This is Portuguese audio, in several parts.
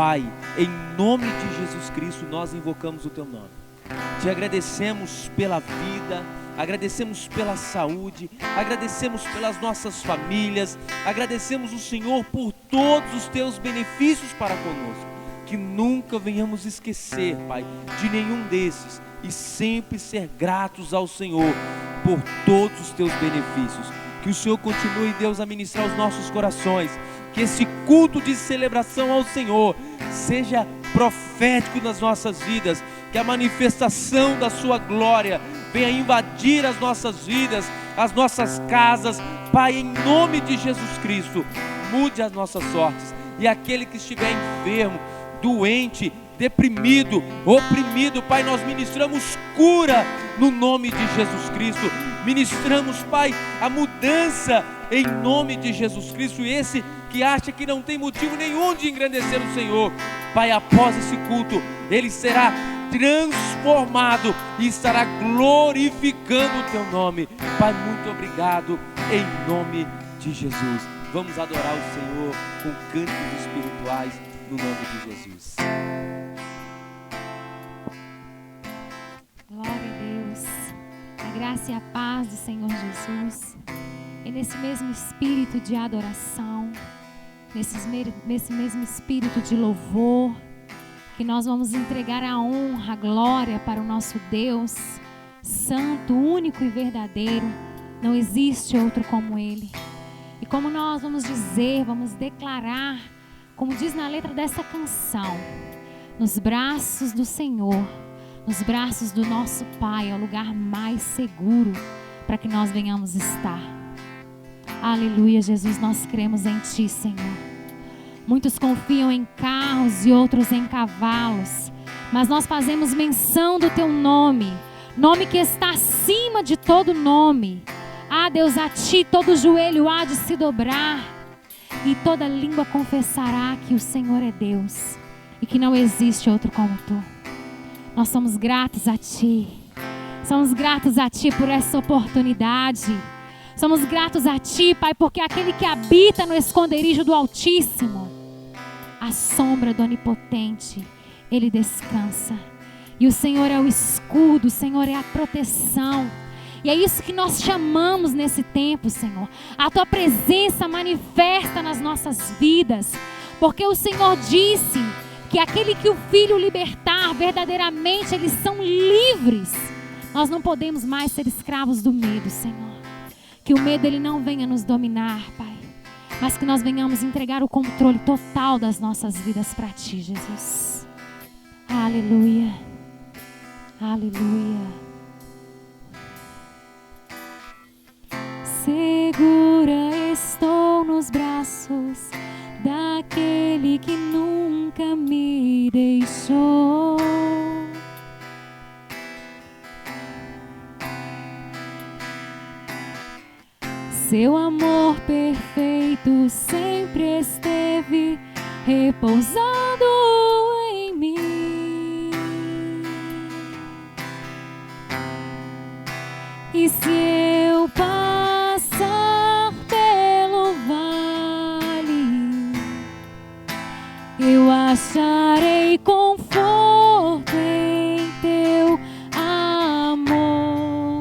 Pai, em nome de Jesus Cristo, nós invocamos o Teu nome. Te agradecemos pela vida, agradecemos pela saúde, agradecemos pelas nossas famílias, agradecemos o Senhor por todos os Teus benefícios para conosco. Que nunca venhamos esquecer, Pai, de nenhum desses e sempre ser gratos ao Senhor por todos os Teus benefícios. Que o Senhor continue, Deus, a ministrar os nossos corações. Que esse culto de celebração ao Senhor seja profético nas nossas vidas. Que a manifestação da Sua glória venha invadir as nossas vidas, as nossas casas. Pai, em nome de Jesus Cristo, mude as nossas sortes. E aquele que estiver enfermo, doente, deprimido, oprimido, Pai, nós ministramos cura no nome de Jesus Cristo. Ministramos, Pai, a mudança em nome de Jesus Cristo. E esse que acha que não tem motivo nenhum de engrandecer o Senhor, Pai, após esse culto, ele será transformado e estará glorificando o Teu nome. Pai, muito obrigado em nome de Jesus. Vamos adorar o Senhor com cânticos espirituais no nome de Jesus. Glória a Deus. A graça e a paz do Senhor Jesus. E nesse mesmo espírito de adoração, nesse mesmo espírito de louvor, que nós vamos entregar a honra, a glória para o nosso Deus, santo, único e verdadeiro. Não existe outro como Ele. E como nós vamos dizer, vamos declarar, como diz na letra dessa canção, nos braços do Senhor, nos braços do nosso Pai, é o lugar mais seguro para que nós venhamos estar. Aleluia, Jesus, nós cremos em Ti, Senhor. Muitos confiam em carros e outros em cavalos, mas nós fazemos menção do Teu nome, nome que está acima de todo nome. Ah, Deus, a Ti todo joelho há de se dobrar e toda língua confessará que o Senhor é Deus e que não existe outro como Tu. Nós somos gratos a Ti. Somos gratos a Ti por essa oportunidade. Somos gratos a Ti, Pai, porque aquele que habita no esconderijo do Altíssimo, a sombra do Onipotente, Ele descansa. E o Senhor é o escudo, o Senhor é a proteção. E é isso que nós chamamos nesse tempo, Senhor. A Tua presença manifesta nas nossas vidas. Porque o Senhor disse que aquele que o Filho libertar, verdadeiramente eles são livres. Nós não podemos mais ser escravos do medo, Senhor. Que o medo ele não venha nos dominar, Pai. Mas que nós venhamos entregar o controle total das nossas vidas para Ti, Jesus. Aleluia. Aleluia. Segura estou nos braços daquele que nunca me deixou. Seu amor perfeito sempre esteve repousando em mim. E se eu passar pelo vale, eu acharei conforto em Teu amor,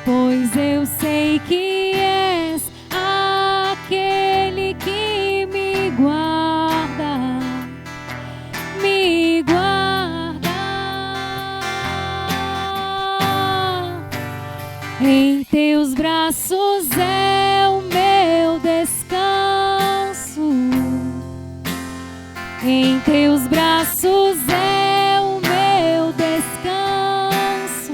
pois eu sei que és aquele que me guarda, me guarda. Em Teus braços é o meu descanso. Em Teus braços é o meu descanso.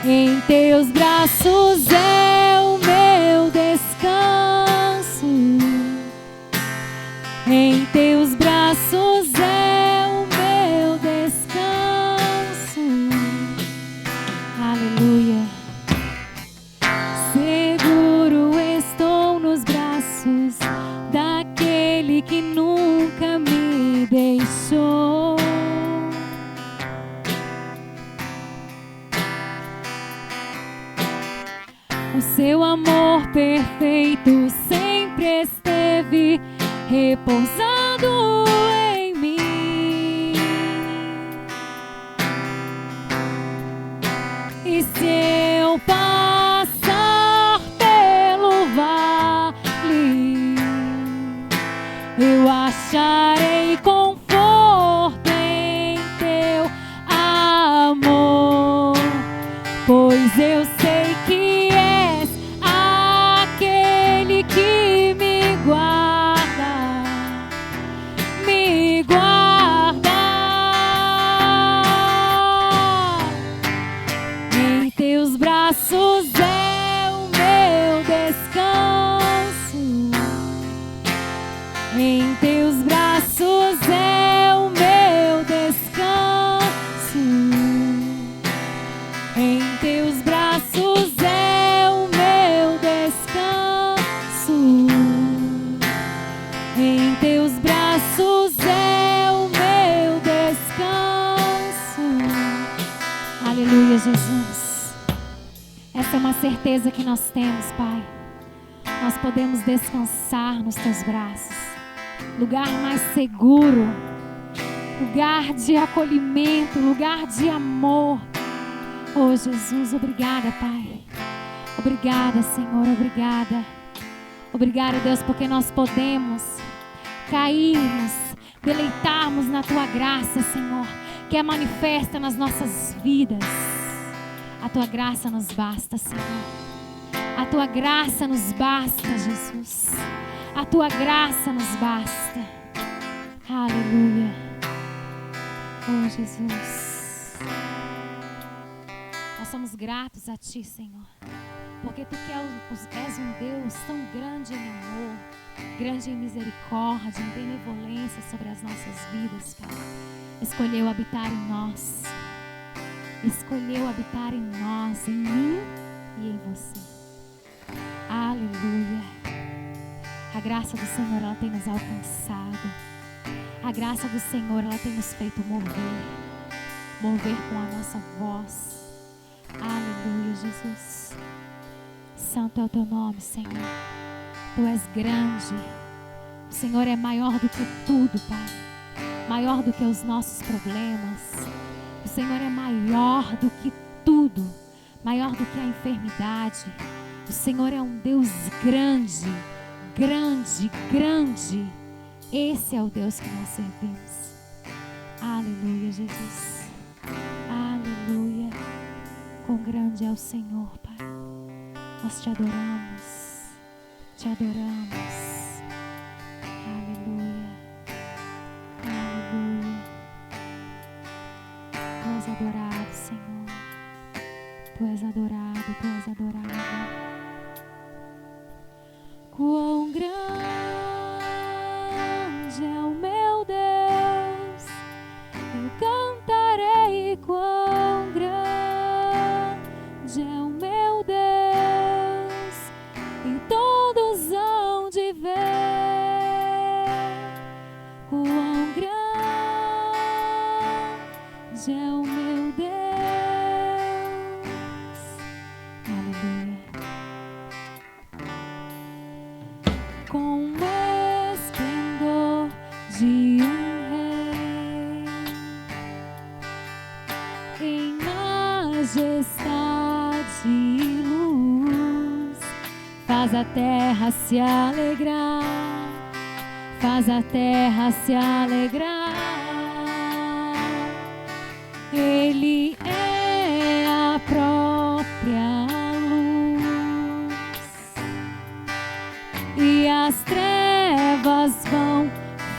Em Teus braços é o meu descanso. Em Teus braços é o meu descanso. Aleluia. Seguro estou nos braços daquele que nunca me deixou. O Seu amor perfeito sempre esteve repousando repousando em mim. E se eu passar pelo vale, eu acharei conforto em teu amor, pois eu sei que és aquele que me guarda, me guarda. Em teus braços é o meu descanso, em teus braços é o meu descanso, em teus braços é o meu descanso, em teus braços é o meu descanso. Aleluia, Jesus. Essa é uma certeza que nós temos, Pai. Nós podemos descansar nos teus braços. Lugar mais seguro, lugar de acolhimento, lugar de amor. Oh, Jesus, obrigada, Pai. Obrigada, Senhor, obrigada. Obrigada, Deus, porque nós podemos cairmos, deleitarmos na Tua graça, Senhor, que é manifesta nas nossas vidas. A Tua graça nos basta, Senhor. A Tua graça nos basta, Jesus. A Tua graça nos basta. Aleluia. Oh, Jesus. Nós somos gratos a Ti, Senhor, porque Tu que és um Deus tão grande em amor, grande em misericórdia, em benevolência sobre as nossas vidas, Pai. Escolheu habitar em nós. Escolheu habitar em nós, em mim e em você. Aleluia. A graça do Senhor, ela tem nos alcançado. A graça do Senhor, ela tem nos feito mover com a nossa voz. Aleluia, Jesus. Santo é o Teu nome, Senhor. Tu és grande. O Senhor é maior do que tudo, Pai. Maior do que os nossos problemas. O Senhor é maior do que tudo. Maior do que a enfermidade. O Senhor é um Deus grande. Grande, grande. Esse é o Deus que nós servimos. Aleluia, Jesus. Aleluia. Quão grande é o Senhor, Pai. Nós Te adoramos. Te adoramos. Aleluia. Aleluia. Tu és adorado, Senhor. Tu és adorado, Tu és adorado. Quão grande é o meu Deus, eu cantarei. Quão grande é o meu Deus, e todos hão de ver. Quão grande é o meu Deus. Aleluia. Com o esplendor de um rei, em majestade e luz, faz a terra se alegrar, faz a terra se alegrar. Ele é a própria luz, e as trevas vão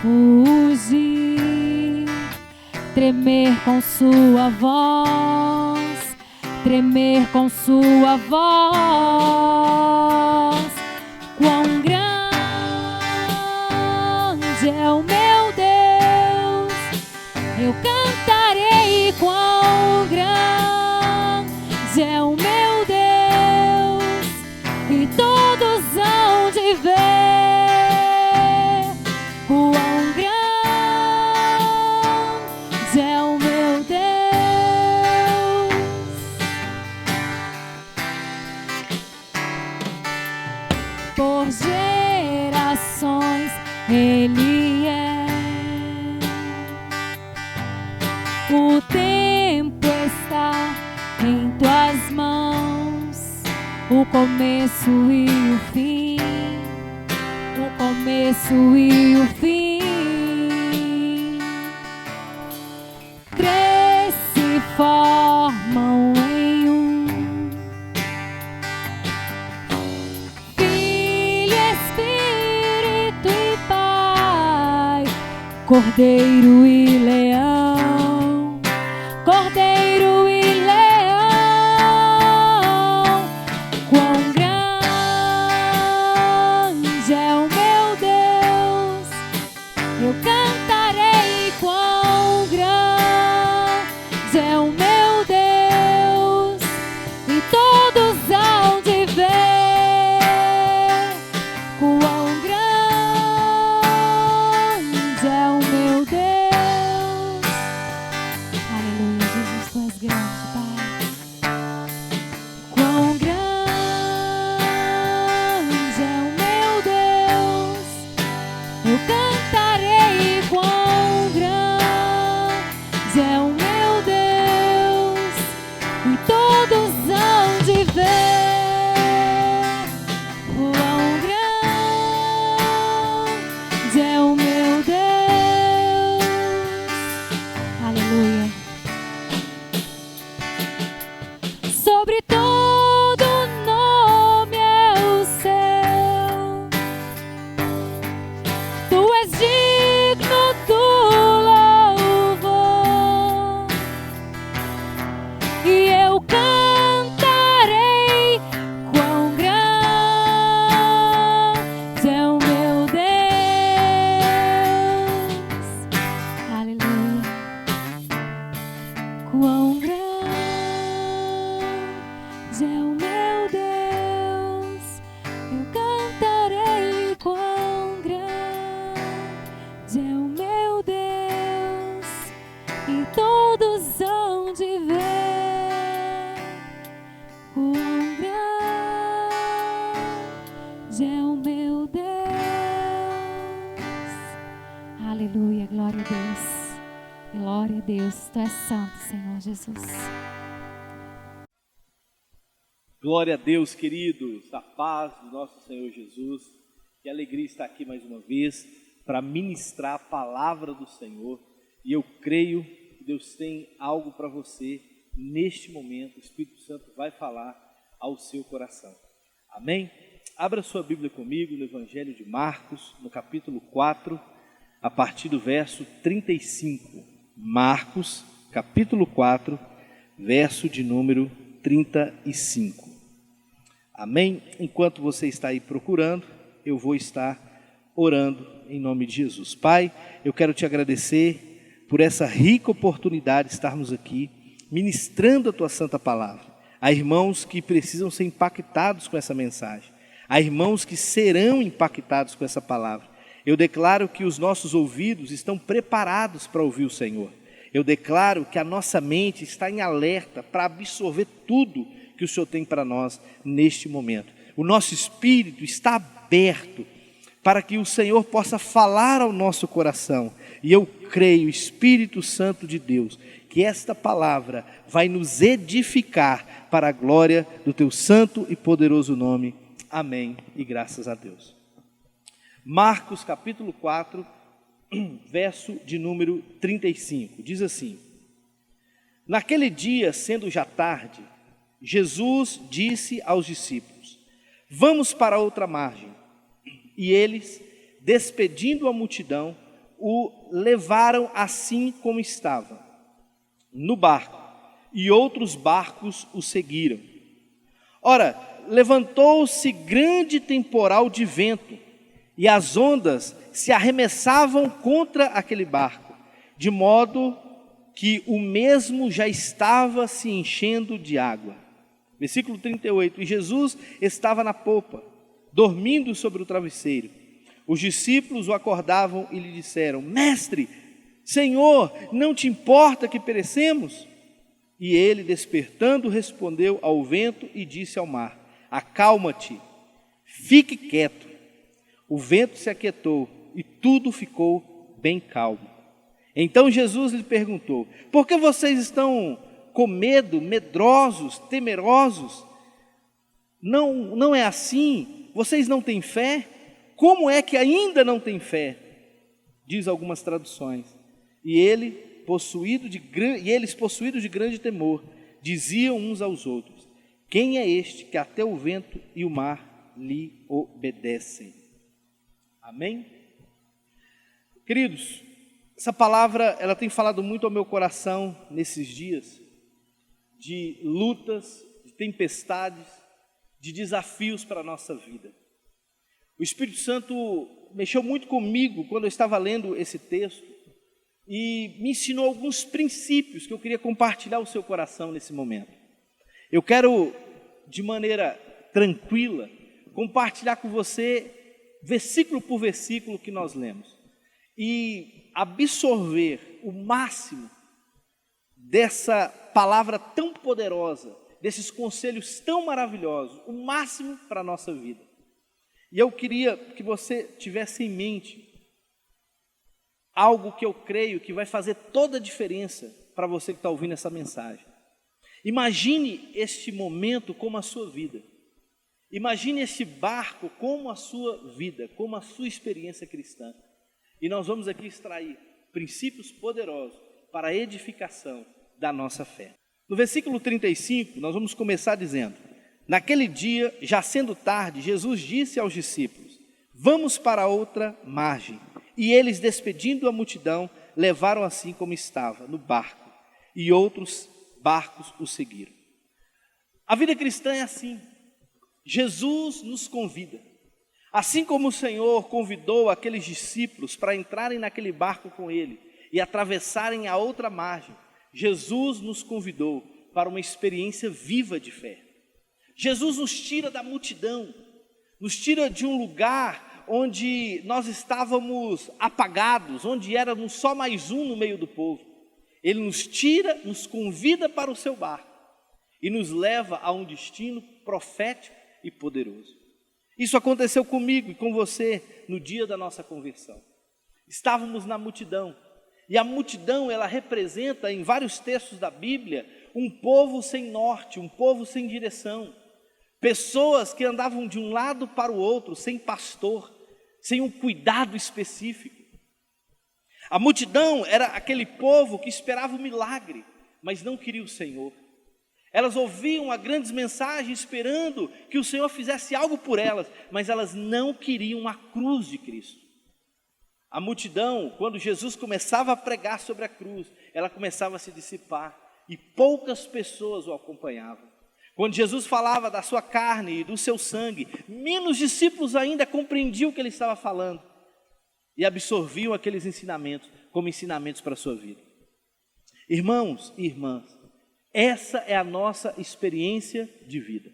fugir, tremer com sua voz, tremer com sua voz. Quão grande é o meu Deus, eu cantarei. Quão grande é o meu Deus, e todos hão de ver. Quão grande é o meu Deus. Por gerações Ele começo e o fim, o começo e o fim. Três se formam em um. Filho, Espírito e Pai, Cordeiro e Leão, Cordeiro e Leão. Quão grande é o meu Deus, eu cantarei. Quão grande é o meu Deus, e todos hão de ver. Quão grande é o meu Deus. Aleluia, Jesus, tu és grande, Pai. Quão grande é o meu Deus, eu cantarei. Quão grande é o meu Deus, e todos hão de ver. Quão grande é o meu Deus. Aleluia. Sobre todo nome é o seu, tu és digno do louvor, e eu cantarei. Quão grande é o meu Deus. Aleluia. Quão grande é o meu Deus, eu cantarei. Quão grande é o meu Deus, e todos hão de ver. Quão grande é o meu Deus. Aleluia, glória a Deus. Glória a Deus, tu és santo, Senhor Jesus. Glória a Deus, queridos, a paz do nosso Senhor Jesus. Que alegria estar aqui mais uma vez para ministrar a palavra do Senhor. E eu creio que Deus tem algo para você neste momento. O Espírito Santo vai falar ao seu coração. Amém? Abra sua Bíblia comigo no Evangelho de Marcos, no capítulo 4, a partir do verso 35. Marcos, capítulo 4, verso de número 35. Amém? Enquanto você está aí procurando, eu vou estar orando em nome de Jesus. Pai, eu quero te agradecer por essa rica oportunidade de estarmos aqui ministrando a tua santa palavra. Há irmãos que precisam ser impactados com essa mensagem. Há irmãos que serão impactados com essa palavra. Eu declaro que os nossos ouvidos estão preparados para ouvir o Senhor. Eu declaro que a nossa mente está em alerta para absorver tudo que o Senhor tem para nós neste momento. O nosso espírito está aberto para que o Senhor possa falar ao nosso coração. E eu creio, Espírito Santo de Deus, que esta palavra vai nos edificar para a glória do teu santo e poderoso nome. Amém e graças a Deus. Marcos capítulo 4, verso de número 35, diz assim: Naquele dia, sendo já tarde, Jesus disse aos discípulos: Vamos para outra margem. E eles, despedindo a multidão, o levaram assim como estava, no barco, e outros barcos o seguiram. Ora, levantou-se grande temporal de vento, e as ondas se arremessavam contra aquele barco, de modo que o mesmo já estava se enchendo de água. Versículo 38, e Jesus estava na popa, dormindo sobre o travesseiro. Os discípulos o acordavam e lhe disseram: Mestre, Senhor, não te importa que perecemos? E ele, despertando, respondeu ao vento e disse ao mar: Acalma-te, fique quieto. O vento se aquietou e tudo ficou bem calmo. Então Jesus lhe perguntou: Por que vocês estão com medo, medrosos, temerosos? Não é assim? Vocês não têm fé? Como é que ainda não têm fé? Diz algumas traduções. E eles, possuídos de grande temor, diziam uns aos outros: quem é este que até o vento e o mar lhe obedecem? Amém? Queridos, essa palavra, ela tem falado muito ao meu coração nesses dias, de lutas, de tempestades, de desafios para a nossa vida. O Espírito Santo mexeu muito comigo quando eu estava lendo esse texto e me ensinou alguns princípios que eu queria compartilhar ao seu coração nesse momento. Eu quero, de maneira tranquila, compartilhar com você, versículo por versículo que nós lemos, e absorver o máximo dessa palavra tão poderosa, desses conselhos tão maravilhosos, o máximo para a nossa vida. E eu queria que você tivesse em mente algo que eu creio que vai fazer toda a diferença para você que está ouvindo essa mensagem. Imagine este momento como a sua vida. Imagine este barco como a sua vida, como a sua experiência cristã. E nós vamos aqui extrair princípios poderosos para a edificação da nossa fé. No versículo 35, nós vamos começar dizendo: naquele dia, já sendo tarde, Jesus disse aos discípulos: vamos para outra margem. E eles, despedindo a multidão, levaram assim como estava, no barco, e outros barcos o seguiram. A vida cristã é assim. Jesus nos convida. Assim como o Senhor convidou aqueles discípulos para entrarem naquele barco com Ele e atravessarem a outra margem, Jesus nos convidou para uma experiência viva de fé. Jesus nos tira da multidão, nos tira de um lugar onde nós estávamos apagados, onde éramos só mais um no meio do povo. Ele nos tira, nos convida para o seu barco e nos leva a um destino profético e poderoso. Isso aconteceu comigo e com você no dia da nossa conversão. Estávamos na multidão, e a multidão, ela representa em vários textos da Bíblia um povo sem norte, um povo sem direção. Pessoas que andavam de um lado para o outro, sem pastor, sem um cuidado específico. A multidão era aquele povo que esperava o milagre, mas não queria o Senhor. Elas ouviam as grandes mensagens esperando que o Senhor fizesse algo por elas, mas elas não queriam a cruz de Cristo. A multidão, quando Jesus começava a pregar sobre a cruz, ela começava a se dissipar e poucas pessoas o acompanhavam. Quando Jesus falava da sua carne e do seu sangue, menos discípulos ainda compreendiam o que ele estava falando e absorviam aqueles ensinamentos como ensinamentos para a sua vida. Irmãos e irmãs, essa é a nossa experiência de vida.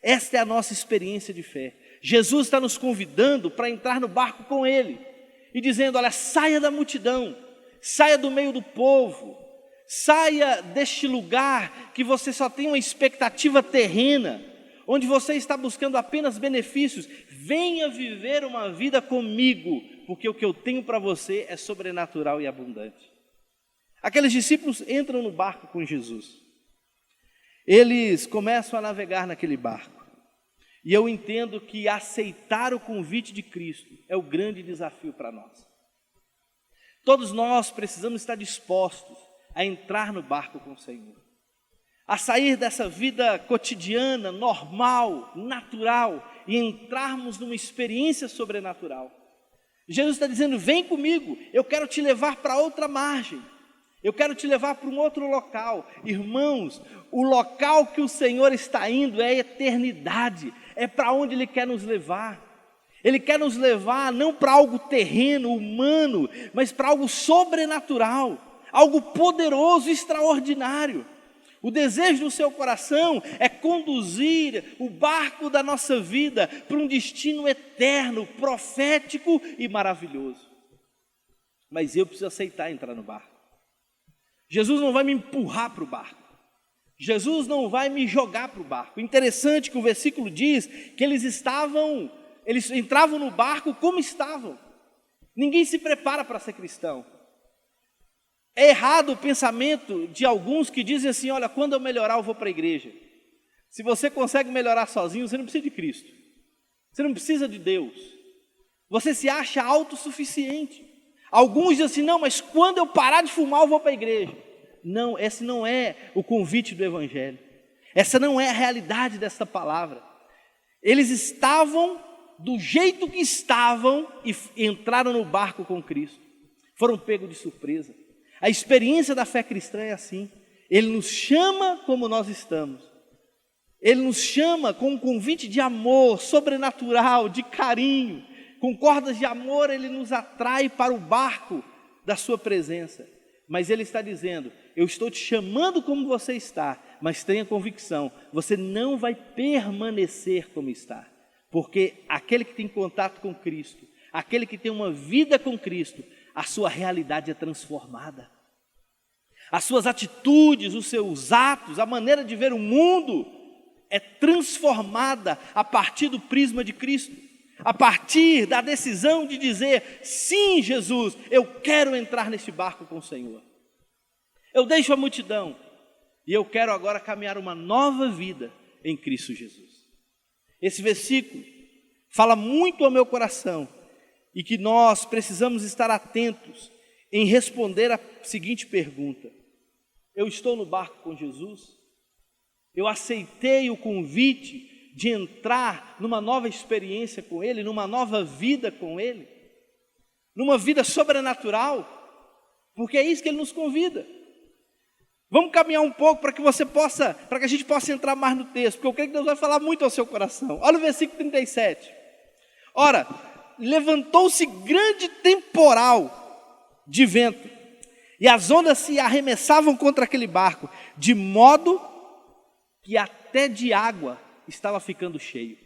Esta é a nossa experiência de fé. Jesus está nos convidando para entrar no barco com Ele e dizendo: olha, saia da multidão, saia do meio do povo, saia deste lugar que você só tem uma expectativa terrena, onde você está buscando apenas benefícios. Venha viver uma vida comigo, porque o que eu tenho para você é sobrenatural e abundante. Aqueles discípulos entram no barco com Jesus. Eles começam a navegar naquele barco. E eu entendo que aceitar o convite de Cristo é o grande desafio para nós. Todos nós precisamos estar dispostos a entrar no barco com o Senhor, a sair dessa vida cotidiana, normal, natural, e entrarmos numa experiência sobrenatural. Jesus está dizendo: vem comigo, eu quero te levar para outra margem. Eu quero te levar para um outro local. Irmãos, o local que o Senhor está indo é a eternidade, é para onde Ele quer nos levar. Ele quer nos levar não para algo terreno, humano, mas para algo sobrenatural, algo poderoso, extraordinário. O desejo do seu coração é conduzir o barco da nossa vida para um destino eterno, profético e maravilhoso. Mas eu preciso aceitar entrar no barco. Jesus não vai me empurrar para o barco. Jesus não vai me jogar para o barco. Interessante que o versículo diz que eles entravam no barco como estavam. Ninguém se prepara para ser cristão. É errado o pensamento de alguns que dizem assim: olha, quando eu melhorar eu vou para a igreja. Se você consegue melhorar sozinho, você não precisa de Cristo. Você não precisa de Deus. Você se acha autossuficiente. Alguns dizem assim, não, mas quando eu parar de fumar eu vou para a igreja. Não, esse não é o convite do Evangelho. Essa não é a realidade dessa palavra. Eles estavam do jeito que estavam e entraram no barco com Cristo. Foram pegos de surpresa. A experiência da fé cristã é assim. Ele nos chama como nós estamos. Ele nos chama com um convite de amor sobrenatural, de carinho. Com cordas de amor, Ele nos atrai para o barco da sua presença. Mas Ele está dizendo, eu estou te chamando como você está, mas tenha convicção, você não vai permanecer como está. Porque aquele que tem contato com Cristo, aquele que tem uma vida com Cristo, a sua realidade é transformada. As suas atitudes, os seus atos, a maneira de ver o mundo é transformada a partir do prisma de Cristo. A partir da decisão de dizer, sim, Jesus, eu quero entrar neste barco com o Senhor. Eu deixo a multidão e eu quero agora caminhar uma nova vida em Cristo Jesus. Esse versículo fala muito ao meu coração e que nós precisamos estar atentos em responder a seguinte pergunta: eu estou no barco com Jesus? Eu aceitei o convite de entrar numa nova experiência com Ele, numa nova vida com Ele, numa vida sobrenatural, porque é isso que Ele nos convida. Vamos caminhar um pouco para que a gente possa entrar mais no texto, porque eu creio que Deus vai falar muito ao seu coração. Olha o versículo 37. Ora, levantou-se grande temporal de vento, e as ondas se arremessavam contra aquele barco, de modo que até de água estava ficando cheio.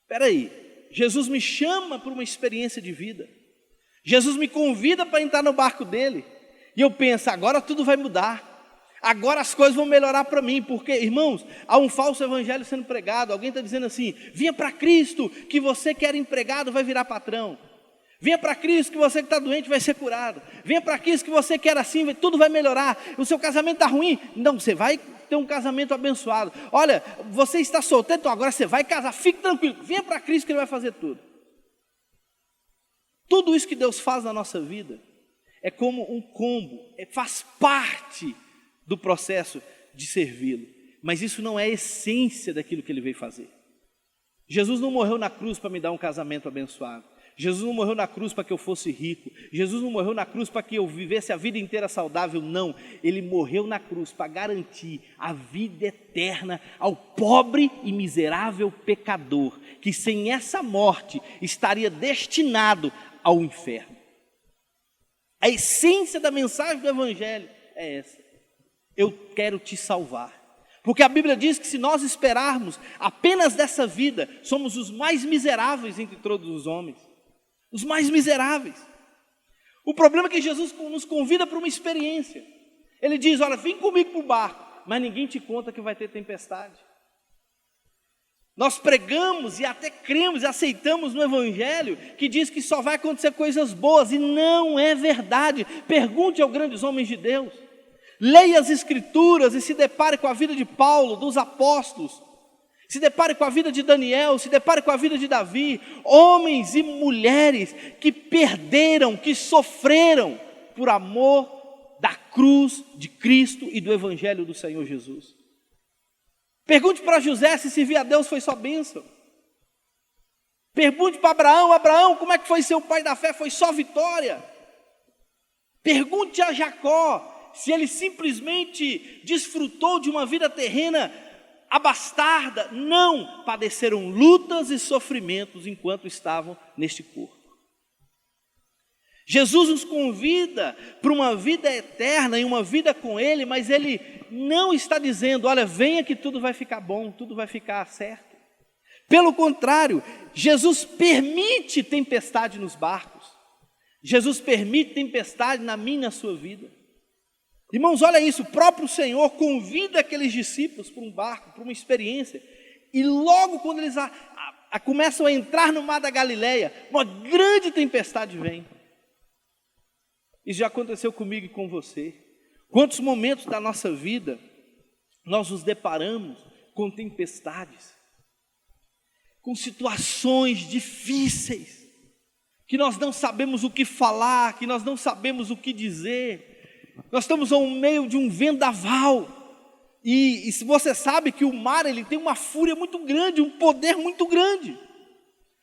Espera aí, Jesus me chama para uma experiência de vida. Jesus me convida para entrar no barco dele. E eu penso, agora tudo vai mudar. Agora as coisas vão melhorar para mim. Porque, irmãos, há um falso evangelho sendo pregado. Alguém está dizendo assim, venha para Cristo, que você que era empregado vai virar patrão. Venha para Cristo, que você que está doente vai ser curado. Venha para Cristo, que você que era assim, tudo vai melhorar. O seu casamento está ruim. Não, você vai ter um casamento abençoado. Olha, você está solteiro, então agora você vai casar. Fique tranquilo, venha para Cristo que Ele vai fazer tudo. Tudo isso que Deus faz na nossa vida é como um combo, faz parte do processo de servi-lo. Mas isso não é a essência daquilo que Ele veio fazer. Jesus não morreu na cruz para me dar um casamento abençoado. Jesus não morreu na cruz para que eu fosse rico. Jesus não morreu na cruz para que eu vivesse a vida inteira saudável, não. Ele morreu na cruz para garantir a vida eterna ao pobre e miserável pecador, que sem essa morte estaria destinado ao inferno. A essência da mensagem do Evangelho é essa: eu quero te salvar. Porque a Bíblia diz que se nós esperarmos apenas dessa vida, somos os mais miseráveis entre todos os homens. Os mais miseráveis. O problema é que Jesus nos convida para uma experiência. Ele diz, olha, vem comigo para o barco, mas ninguém te conta que vai ter tempestade. Nós pregamos e até cremos e aceitamos no Evangelho que diz que só vai acontecer coisas boas, e não é verdade. Pergunte aos grandes homens de Deus. Leia as Escrituras e se depare com a vida de Paulo, dos apóstolos. Se depare com a vida de Daniel, se depare com a vida de Davi. Homens e mulheres que perderam, que sofreram por amor da cruz de Cristo e do Evangelho do Senhor Jesus. Pergunte para José se servir a Deus foi só bênção. Pergunte para Abraão, como é que foi ser o pai da fé? Foi só vitória. Pergunte a Jacó se ele simplesmente desfrutou de uma vida terrena abastarda. Não, padeceram lutas e sofrimentos enquanto estavam neste corpo. Jesus nos convida para uma vida eterna e uma vida com Ele, mas Ele não está dizendo, olha, venha que tudo vai ficar bom, tudo vai ficar certo. Pelo contrário, Jesus permite tempestade nos barcos. Jesus permite tempestade na minha e na sua vida. Irmãos, olha isso, o próprio Senhor convida aqueles discípulos para um barco, para uma experiência, e logo quando eles começam a entrar no mar da Galileia, uma grande tempestade vem. Isso já aconteceu comigo e com você. Quantos momentos da nossa vida nós nos deparamos com tempestades, com situações difíceis, que nós não sabemos o que falar, que nós não sabemos o que dizer. Nós estamos ao meio de um vendaval. E se você sabe que o mar ele tem uma fúria muito grande, um poder muito grande.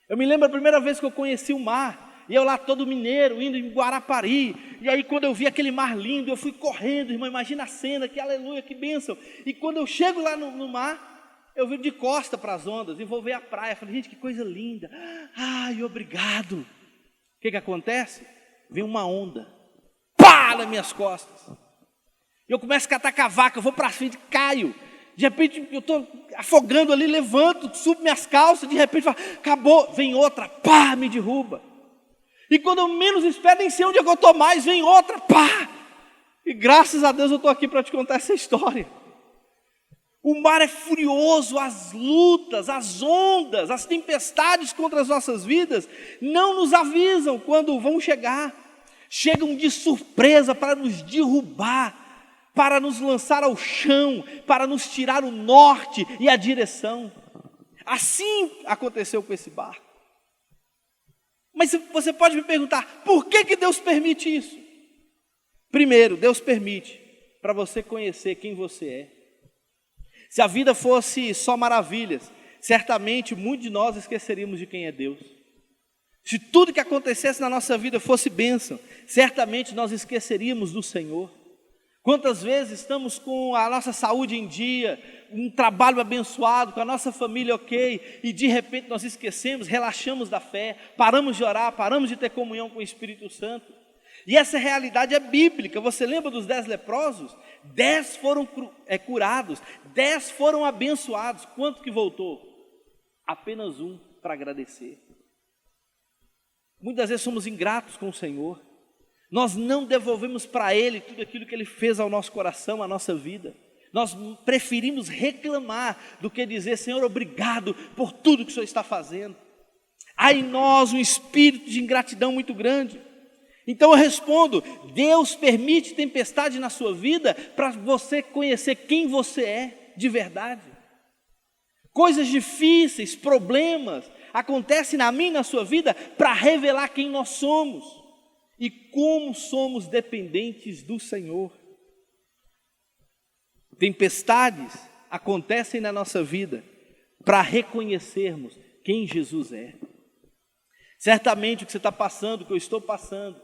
Eu me lembro a primeira vez que eu conheci o mar, e eu lá todo mineiro, indo em Guarapari, e aí quando eu vi aquele mar lindo, eu fui correndo, irmão, imagina a cena, que aleluia, que bênção. E quando eu chego lá no mar, eu viro de costa para as ondas, e vou ver a praia, falei, gente, que coisa linda, ai, obrigado. O que acontece? Vem uma onda, pá, nas minhas costas, e eu começo a catar cavaco, eu vou para frente, caio, de repente eu estou afogando ali, levanto, subo minhas calças, de repente falo, acabou, vem outra, pá, me derruba, e quando eu menos espero, nem sei onde é que eu estou mais, vem outra, pá, e graças a Deus eu estou aqui para te contar essa história. O mar é furioso, as lutas, as ondas, as tempestades contra as nossas vidas não nos avisam quando vão chegar. Chegam de surpresa para nos derrubar, para nos lançar ao chão, para nos tirar o norte e a direção. Assim aconteceu com esse barco. Mas você pode me perguntar, por que Deus permite isso? Primeiro, Deus permite para você conhecer quem você é. Se a vida fosse só maravilhas, certamente muitos de nós esqueceríamos de quem é Deus. Se tudo que acontecesse na nossa vida fosse bênção, certamente nós esqueceríamos do Senhor. Quantas vezes estamos com a nossa saúde em dia, um trabalho abençoado, com a nossa família ok, e de repente nós esquecemos, relaxamos da fé, paramos de orar, paramos de ter comunhão com o Espírito Santo. E essa realidade é bíblica. Você lembra dos 10 leprosos? 10 foram curados, 10 foram abençoados. Quanto que voltou? Apenas um para agradecer. Muitas vezes somos ingratos com o Senhor. Nós não devolvemos para Ele tudo aquilo que Ele fez ao nosso coração, à nossa vida. Nós preferimos reclamar do que dizer, Senhor, obrigado por tudo que o Senhor está fazendo. Há em nós um espírito de ingratidão muito grande. Então eu respondo, Deus permite tempestade na sua vida para você conhecer quem você é de verdade. Coisas difíceis, problemas, acontecem na minha e na sua vida para revelar quem nós somos e como somos dependentes do Senhor. Tempestades acontecem na nossa vida para reconhecermos quem Jesus é. Certamente o que você está passando, o que eu estou passando,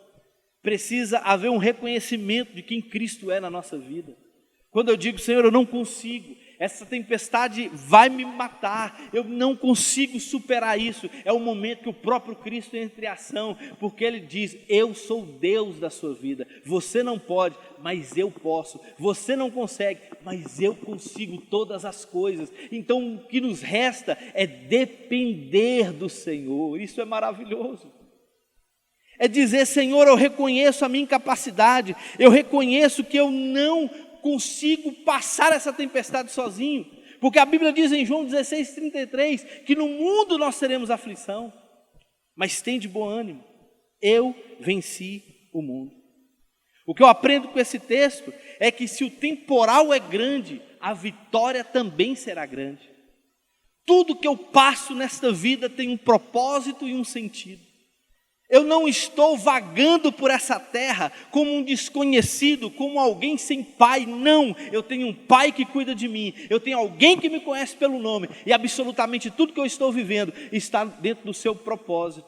precisa haver um reconhecimento de quem Cristo é na nossa vida. Quando eu digo, Senhor, eu não consigo, essa tempestade vai me matar, eu não consigo superar isso, é o momento que o próprio Cristo entra em ação, porque Ele diz, eu sou Deus da sua vida, você não pode, mas eu posso, você não consegue, mas eu consigo todas as coisas. Então o que nos resta é depender do Senhor. Isso é maravilhoso. É dizer, Senhor, eu reconheço a minha incapacidade, eu reconheço que eu não consigo passar essa tempestade sozinho, porque a Bíblia diz em João 16:33, que no mundo nós teremos aflição, mas tem de bom ânimo, eu venci o mundo. O que eu aprendo com esse texto é que se o temporal é grande, a vitória também será grande. Tudo que eu passo nesta vida tem um propósito e um sentido. Eu não estou vagando por essa terra como um desconhecido, como alguém sem pai, não. Eu tenho um pai que cuida de mim, eu tenho alguém que me conhece pelo nome, e absolutamente tudo que eu estou vivendo está dentro do seu propósito.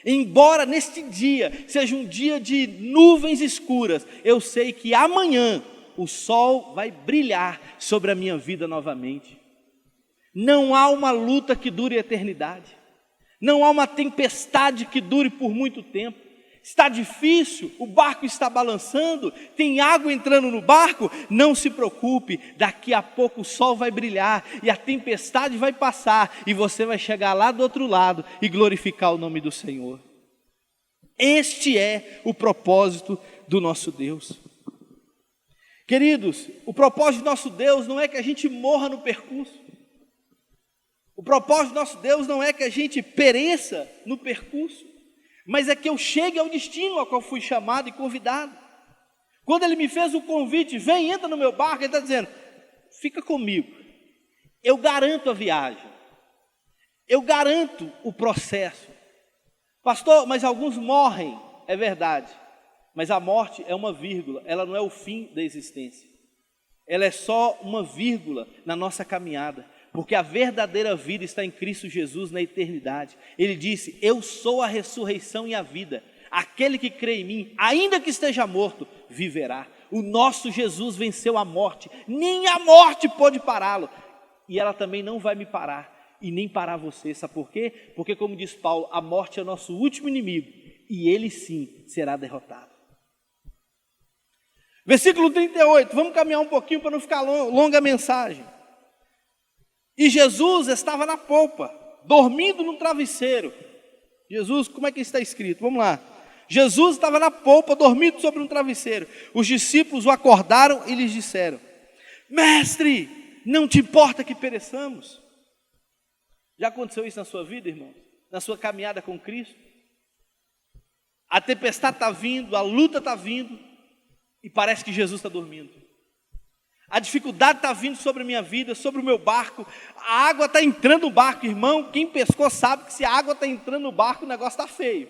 Embora neste dia seja um dia de nuvens escuras, eu sei que amanhã o sol vai brilhar sobre a minha vida novamente. Não há uma luta que dure a eternidade. Não há uma tempestade que dure por muito tempo. Está difícil, o barco está balançando, tem água entrando no barco, não se preocupe, daqui a pouco o sol vai brilhar e a tempestade vai passar e você vai chegar lá do outro lado e glorificar o nome do Senhor. Este é o propósito do nosso Deus. Queridos, o propósito do nosso Deus não é que a gente morra no percurso. O propósito do nosso Deus não é que a gente pereça no percurso, mas é que eu chegue ao destino ao qual fui chamado e convidado. Quando Ele me fez o convite, vem, entra no meu barco, Ele está dizendo, fica comigo, eu garanto a viagem, eu garanto o processo. Pastor, mas alguns morrem, é verdade, mas a morte é uma vírgula, ela não é o fim da existência, ela é só uma vírgula na nossa caminhada, porque a verdadeira vida está em Cristo Jesus na eternidade. Ele disse: eu sou a ressurreição e a vida, aquele que crê em mim, ainda que esteja morto, viverá. O nosso Jesus venceu a morte, nem a morte pôde pará-lo, e ela também não vai me parar, e nem parar você. Sabe por quê? Porque, como diz Paulo, a morte é nosso último inimigo, e ele sim será derrotado. Versículo 38, vamos caminhar um pouquinho para não ficar longa a mensagem. E Jesus estava na polpa, dormindo no travesseiro. Jesus, como é que está escrito? Vamos lá. Jesus estava na polpa, dormindo sobre um travesseiro. Os discípulos o acordaram e lhes disseram: mestre, não te importa que pereçamos? Já aconteceu isso na sua vida, irmão? Na sua caminhada com Cristo? A tempestade está vindo, a luta está vindo, e parece que Jesus está dormindo. A dificuldade está vindo sobre a minha vida, sobre o meu barco. A água está entrando no barco, irmão. Quem pescou sabe que se a água está entrando no barco, o negócio está feio.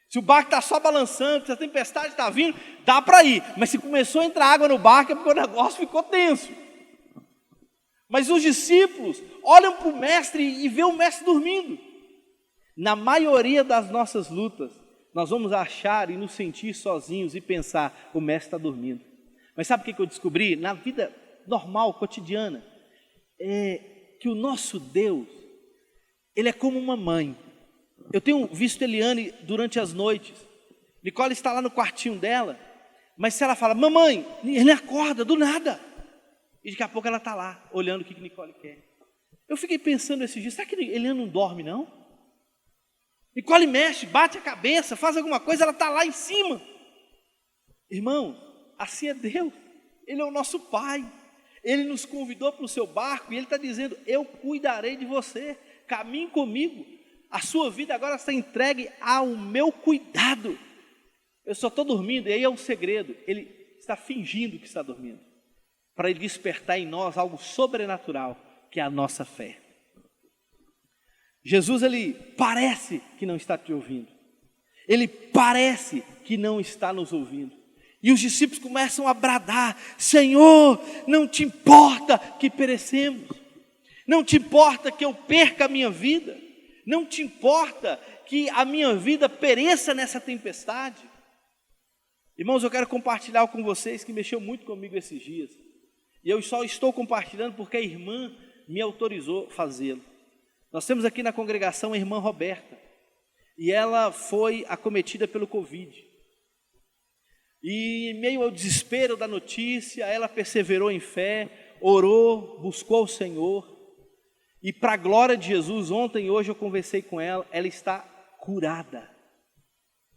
Se o barco está só balançando, se a tempestade está vindo, dá para ir. Mas se começou a entrar água no barco, é porque o negócio ficou tenso. Mas os discípulos olham para o mestre e vê o mestre dormindo. Na maioria das nossas lutas, nós vamos achar e nos sentir sozinhos e pensar: o mestre está dormindo. Mas sabe o que eu descobri? Na vida normal, cotidiana, é que o nosso Deus, Ele é como uma mãe. Eu tenho visto Eliane durante as noites. Nicole está lá no quartinho dela, mas se ela fala: mamãe, ele acorda do nada. E daqui a pouco ela está lá, olhando o que Nicole quer. Eu fiquei pensando esses dias: será que Eliane não dorme, não? Nicole mexe, bate a cabeça, faz alguma coisa, ela está lá em cima. Irmão, assim é Deus. Ele é o nosso Pai. Ele nos convidou para o seu barco e Ele está dizendo: eu cuidarei de você, caminhe comigo. A sua vida agora está entregue ao meu cuidado. Eu só estou dormindo, e aí é um segredo. Ele está fingindo que está dormindo, para Ele despertar em nós algo sobrenatural, que é a nossa fé. Jesus, Ele parece que não está te ouvindo. Ele parece que não está nos ouvindo. E os discípulos começam a bradar: Senhor, não te importa que perecemos? Não te importa que eu perca a minha vida? Não te importa que a minha vida pereça nessa tempestade? Irmãos, eu quero compartilhar com vocês que mexeu muito comigo esses dias. E eu só estou compartilhando porque a irmã me autorizou a fazê-lo. Nós temos aqui na congregação a irmã Roberta. E ela foi acometida pelo Covid. E em meio ao desespero da notícia, ela perseverou em fé, orou, buscou o Senhor. E para a glória de Jesus, ontem e hoje eu conversei com ela, ela está curada.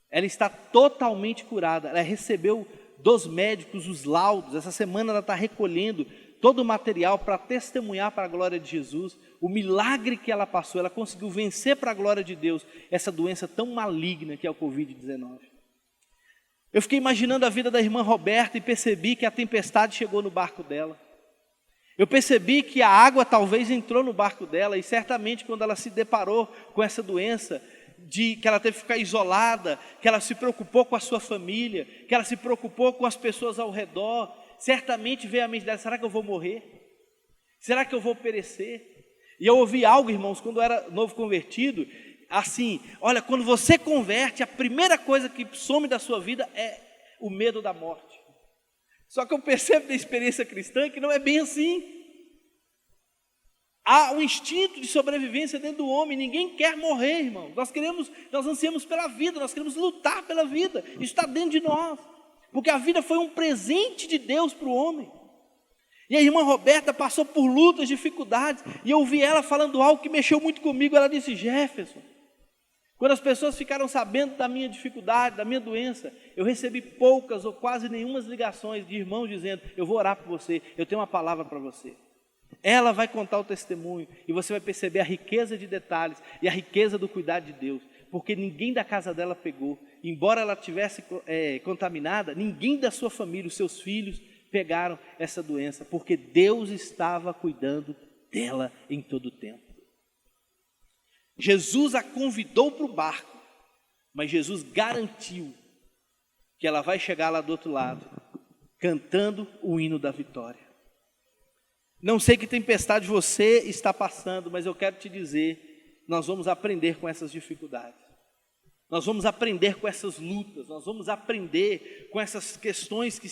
Ela está totalmente curada. Ela recebeu dos médicos os laudos. Essa semana ela está recolhendo todo o material para testemunhar para a glória de Jesus o milagre que ela passou. Ela conseguiu vencer para a glória de Deus essa doença tão maligna que é o Covid-19. Eu fiquei imaginando a vida da irmã Roberta e percebi que a tempestade chegou no barco dela. Eu percebi que a água talvez entrou no barco dela, e certamente quando ela se deparou com essa doença, que ela teve que ficar isolada, que ela se preocupou com a sua família, que ela se preocupou com as pessoas ao redor, certamente veio à mente dela: será que eu vou morrer? Será que eu vou perecer? E eu ouvi algo, irmãos, quando eu era novo convertido, assim: olha, quando você converte, a primeira coisa que some da sua vida é o medo da morte. Só que eu percebo da experiência cristã que não é bem assim. Há um instinto de sobrevivência dentro do homem. Ninguém quer morrer, irmão. Nós ansiamos pela vida, nós queremos lutar pela vida. Isso está dentro de nós, porque a vida foi um presente de Deus para o homem. E a irmã Roberta passou por lutas, dificuldades, e eu ouvi ela falando algo que mexeu muito comigo. Ela disse: Jefferson, quando as pessoas ficaram sabendo da minha dificuldade, da minha doença, eu recebi poucas ou quase nenhuma ligações de irmãos dizendo: eu vou orar por você, eu tenho uma palavra para você. Ela vai contar o testemunho e você vai perceber a riqueza de detalhes e a riqueza do cuidado de Deus, porque ninguém da casa dela pegou. Embora ela tivesse contaminada, ninguém da sua família, os seus filhos, pegaram essa doença, porque Deus estava cuidando dela em todo o tempo. Jesus a convidou para o barco, mas Jesus garantiu que ela vai chegar lá do outro lado, cantando o hino da vitória. Não sei que tempestade você está passando, mas eu quero te dizer, nós vamos aprender com essas dificuldades. Nós vamos aprender com essas lutas, nós vamos aprender com essas questões que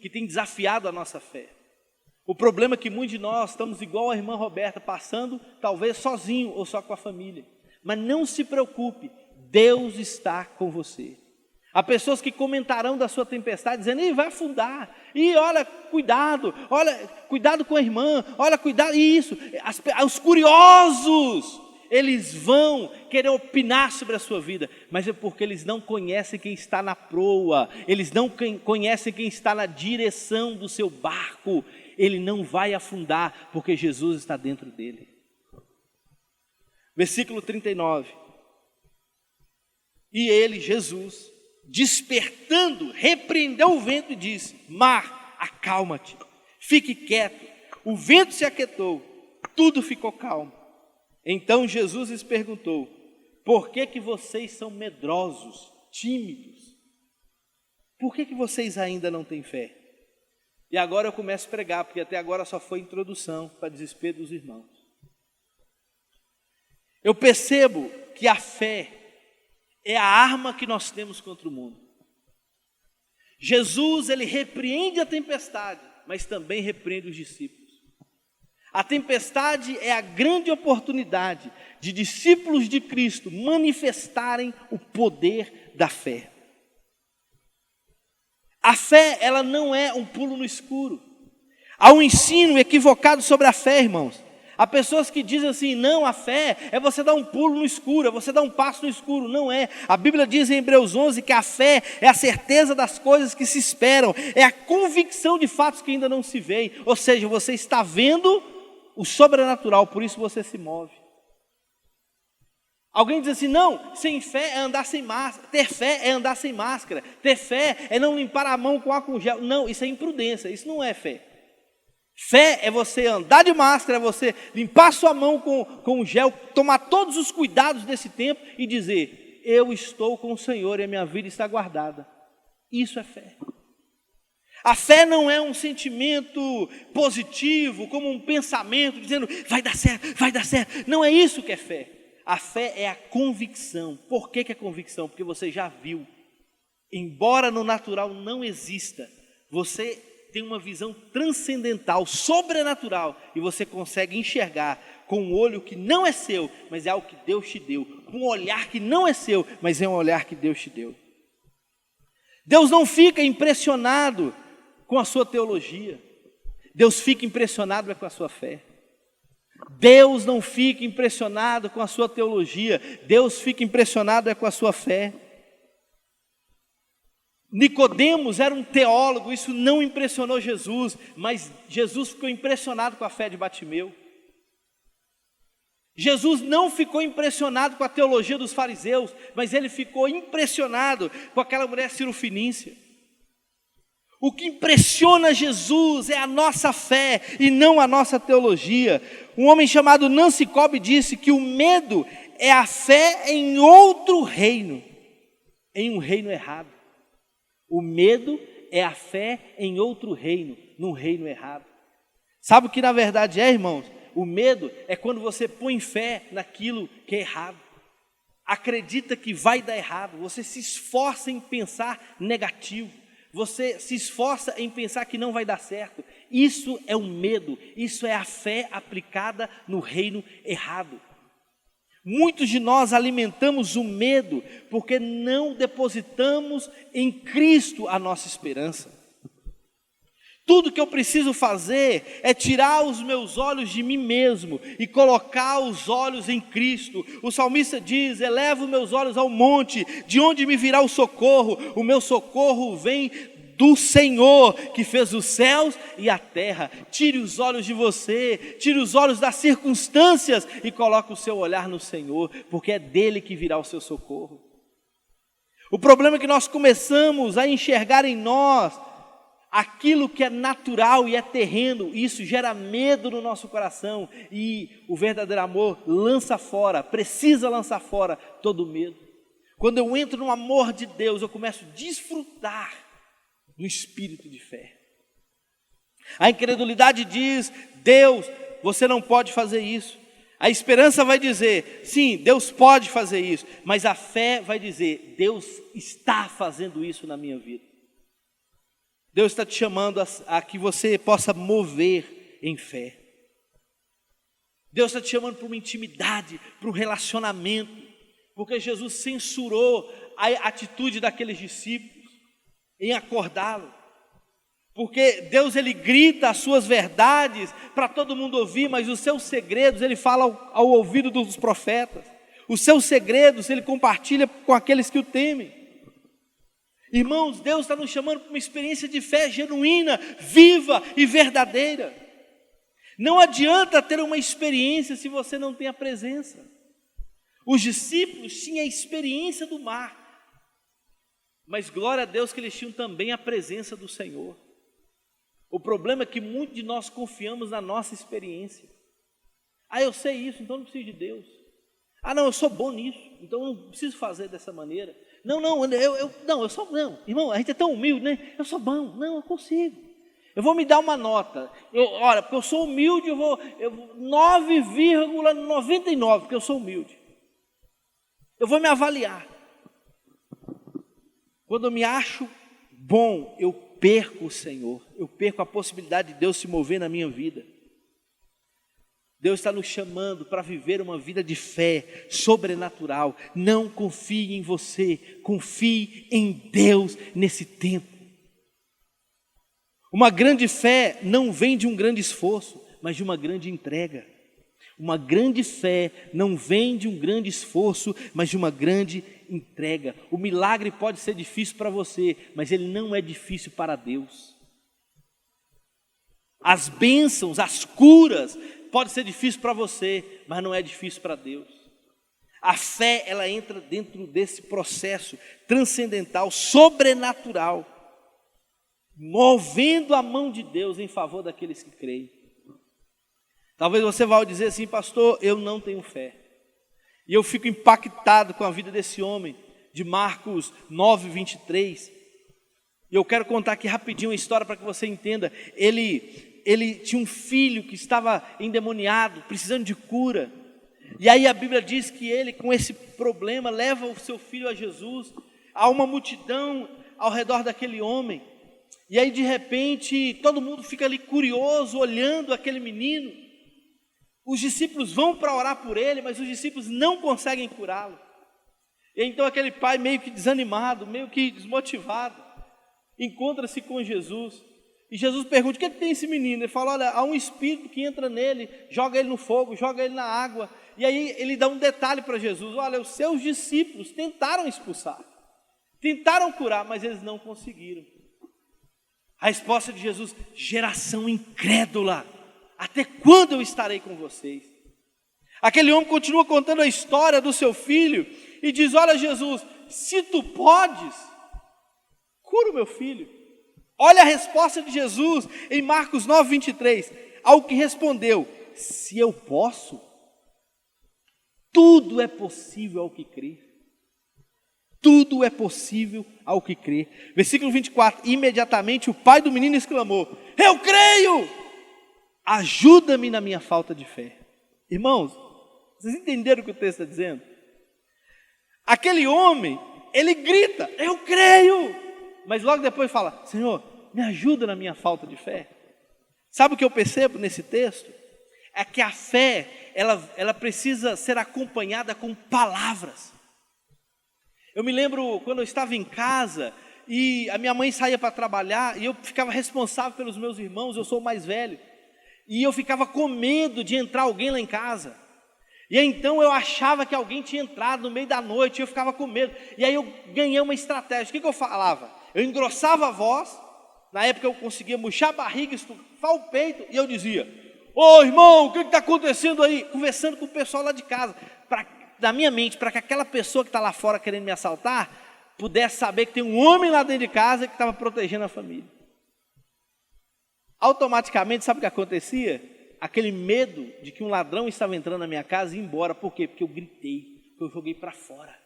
têm desafiado a nossa fé. O problema é que muitos de nós estamos igual a irmã Roberta, passando talvez sozinho ou só com a família. Mas não se preocupe, Deus está com você. Há pessoas que comentarão da sua tempestade, dizendo, vai afundar, olha, cuidado com a irmã, olha, cuidado, isso. Os curiosos, eles vão querer opinar sobre a sua vida, mas é porque eles não conhecem quem está na proa, eles não conhecem quem está na direção do seu barco. Ele não vai afundar, porque Jesus está dentro dele. Versículo 39. E ele, Jesus, despertando, repreendeu o vento e disse, mar, acalma-te, fique quieto. O vento se aquietou, tudo ficou calmo. Então Jesus lhes perguntou, por que vocês são medrosos, tímidos? Por que vocês ainda não têm fé? E agora eu começo a pregar, porque até agora só foi introdução para desespero dos irmãos. Eu percebo que a fé é a arma que nós temos contra o mundo. Jesus, ele repreende a tempestade, mas também repreende os discípulos. A tempestade é a grande oportunidade de discípulos de Cristo manifestarem o poder da fé. A fé, ela não é um pulo no escuro. Há um ensino equivocado sobre a fé, irmãos. Há pessoas que dizem assim, não, a fé é você dar um pulo no escuro, é você dar um passo no escuro. Não é. A Bíblia diz em Hebreus 11 que a fé é a certeza das coisas que se esperam, é a convicção de fatos que ainda não se veem. Ou seja, você está vendo o sobrenatural, por isso você se move. Alguém diz assim, não, sem fé é andar sem máscara, ter fé é andar sem máscara, ter fé é não limpar a mão com álcool gel. Não, isso é imprudência, isso não é fé. Fé é você andar de máscara, é você limpar sua mão com gel, tomar todos os cuidados desse tempo e dizer, eu estou com o Senhor e a minha vida está guardada. Isso é fé. A fé não é um sentimento positivo, como um pensamento dizendo, vai dar certo, vai dar certo. Não é isso que é fé. A fé é a convicção. Por que é convicção? Porque você já viu. Embora no natural não exista, você tem uma visão transcendental, sobrenatural, e você consegue enxergar com um olho que não é seu, mas é algo que Deus te deu, com um olhar que não é seu, mas é um olhar que Deus te deu. Deus não fica impressionado com a sua teologia, Deus fica impressionado com a sua fé. Deus não fica impressionado com a sua teologia, Deus fica impressionado com a sua fé. Nicodemos era um teólogo, isso não impressionou Jesus, mas Jesus ficou impressionado com a fé de Bartimeu. Jesus não ficou impressionado com a teologia dos fariseus, mas ele ficou impressionado com aquela mulher cirofinícia. O que impressiona Jesus é a nossa fé e não a nossa teologia. Um homem chamado Nancy Cobb disse que o medo é a fé em outro reino, em um reino errado. O medo é a fé em outro reino, num reino errado. Sabe o que na verdade é, irmãos? O medo é quando você põe fé naquilo que é errado. Acredita que vai dar errado, você se esforça em pensar negativo. Você se esforça em pensar que não vai dar certo. Isso é o medo, isso é a fé aplicada no reino errado. Muitos de nós alimentamos o medo porque não depositamos em Cristo a nossa esperança. Tudo que eu preciso fazer é tirar os meus olhos de mim mesmo e colocar os olhos em Cristo. O salmista diz, elevo meus olhos ao monte, de onde me virá o socorro? O meu socorro vem do Senhor, que fez os céus e a terra. Tire os olhos de você, tire os olhos das circunstâncias e coloque o seu olhar no Senhor, porque é dele que virá o seu socorro. O problema é que nós começamos a enxergar em nós aquilo que é natural e é terreno, isso gera medo no nosso coração, e o verdadeiro amor precisa lançar fora todo medo. Quando eu entro no amor de Deus, eu começo a desfrutar no espírito de fé. A incredulidade diz: Deus, você não pode fazer isso. A esperança vai dizer: sim, Deus pode fazer isso. Mas a fé vai dizer: Deus está fazendo isso na minha vida. Deus está te chamando a que você possa mover em fé. Deus está te chamando para uma intimidade, para um relacionamento, porque Jesus censurou a atitude daqueles discípulos em acordá-lo. Porque Deus, ele grita as suas verdades para todo mundo ouvir, mas os seus segredos ele fala ao ouvido dos profetas. Os seus segredos ele compartilha com aqueles que o temem. Irmãos, Deus está nos chamando para uma experiência de fé genuína, viva e verdadeira. Não adianta ter uma experiência se você não tem a presença. Os discípulos tinham a experiência do mar, mas glória a Deus que eles tinham também a presença do Senhor. O problema é que muitos de nós confiamos na nossa experiência. Eu sei isso, então não preciso de Deus. Não, eu sou bom nisso, então eu não preciso fazer dessa maneira. Não, irmão, a gente é tão humilde, né? Eu sou bom, eu consigo. Eu vou me dar uma nota. Olha, porque eu sou humilde, eu vou 9,99, porque eu sou humilde. Eu vou me avaliar. Quando eu me acho bom, eu perco o Senhor, eu perco a possibilidade de Deus se mover na minha vida. Deus está nos chamando para viver uma vida de fé sobrenatural. Não confie em você, confie em Deus nesse tempo. Uma grande fé não vem de um grande esforço, mas de uma grande entrega. Uma grande fé não vem de um grande esforço, mas de uma grande entrega. O milagre pode ser difícil para você, mas ele não é difícil para Deus. As bênçãos, as curas, pode ser difícil para você, mas não é difícil para Deus. A fé, ela entra dentro desse processo transcendental, sobrenatural, movendo a mão de Deus em favor daqueles que creem. Talvez você vá dizer assim: pastor, eu não tenho fé. E eu fico impactado com a vida desse homem, de Marcos 9, 23. E eu quero contar aqui rapidinho uma história para que você entenda. Ele tinha um filho que estava endemoniado, precisando de cura. E aí a Bíblia diz que ele, com esse problema, leva o seu filho a Jesus. Há uma multidão ao redor daquele homem. E aí de repente, todo mundo fica ali curioso, olhando aquele menino. Os discípulos vão para orar por ele, mas os discípulos não conseguem curá-lo. E então aquele pai, meio que desanimado, meio que desmotivado, encontra-se com Jesus. E Jesus pergunta: o que tem esse menino? Ele fala: olha, há um espírito que entra nele, joga ele no fogo, joga ele na água. E aí ele dá um detalhe para Jesus: olha, os seus discípulos tentaram expulsar, tentaram curar, mas eles não conseguiram. A resposta de Jesus: geração incrédula, até quando eu estarei com vocês? Aquele homem continua contando a história do seu filho e diz: olha, Jesus, se tu podes, cura o meu filho. Olha a resposta de Jesus em Marcos 9, 23. Ao que respondeu: se eu posso, tudo é possível ao que crê. Tudo é possível ao que crê. Versículo 24. Imediatamente o pai do menino exclamou: eu creio, ajuda-me na minha falta de fé. Irmãos, vocês entenderam o que o texto está dizendo? Aquele homem, ele grita: eu creio. Mas logo depois fala: Senhor, me ajuda na minha falta de fé. Sabe o que eu percebo nesse texto? É que a fé, ela precisa ser acompanhada com palavras. Eu me lembro quando eu estava em casa e a minha mãe saía para trabalhar e eu ficava responsável pelos meus irmãos, eu sou o mais velho. E eu ficava com medo de entrar alguém lá em casa. E aí, então eu achava que alguém tinha entrado no meio da noite e eu ficava com medo. E aí eu ganhei uma estratégia. O que eu falava? Eu engrossava a voz. Na época eu conseguia murchar a barriga, estufar o peito. E eu dizia: ô irmão, o que está acontecendo aí? Conversando com o pessoal lá de casa. Da minha mente, para que aquela pessoa que está lá fora querendo me assaltar pudesse saber que tem um homem lá dentro de casa que estava protegendo a família. Automaticamente, sabe o que acontecia? Aquele medo de que um ladrão estava entrando na minha casa e ia embora. Por quê? Porque eu gritei, porque eu joguei para fora.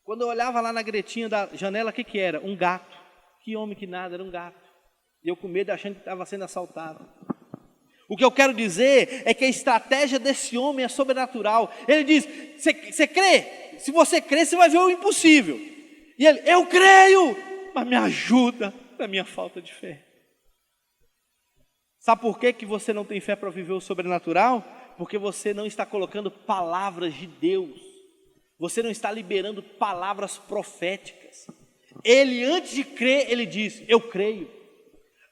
Quando eu olhava lá na gretinha da janela, o que era? Um gato. Que homem que nada, era um gato. E eu com medo, achando que estava sendo assaltado. O que eu quero dizer é que a estratégia desse homem é sobrenatural. Ele diz, você crê? Se você crê, você vai ver o impossível. E ele, eu creio, mas me ajuda na minha falta de fé. Sabe por que você não tem fé para viver o sobrenatural? Porque você não está colocando palavras de Deus. Você não está liberando palavras proféticas. Ele, antes de crer, ele diz, eu creio.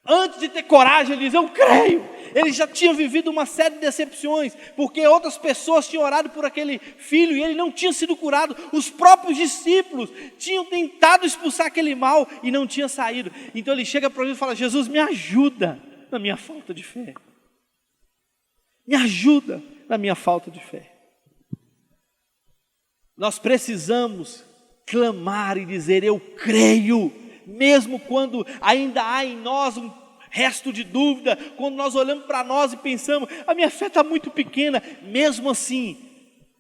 Antes de ter coragem, ele diz, eu creio. Ele já tinha vivido uma série de decepções, porque outras pessoas tinham orado por aquele filho e ele não tinha sido curado. Os próprios discípulos tinham tentado expulsar aquele mal e não tinha saído. Então ele chega para Jesus e fala, Jesus, me ajuda na minha falta de fé. Me ajuda na minha falta de fé. Nós precisamos clamar e dizer, eu creio, mesmo quando ainda há em nós um resto de dúvida, quando nós olhamos para nós e pensamos, a minha fé está muito pequena, mesmo assim,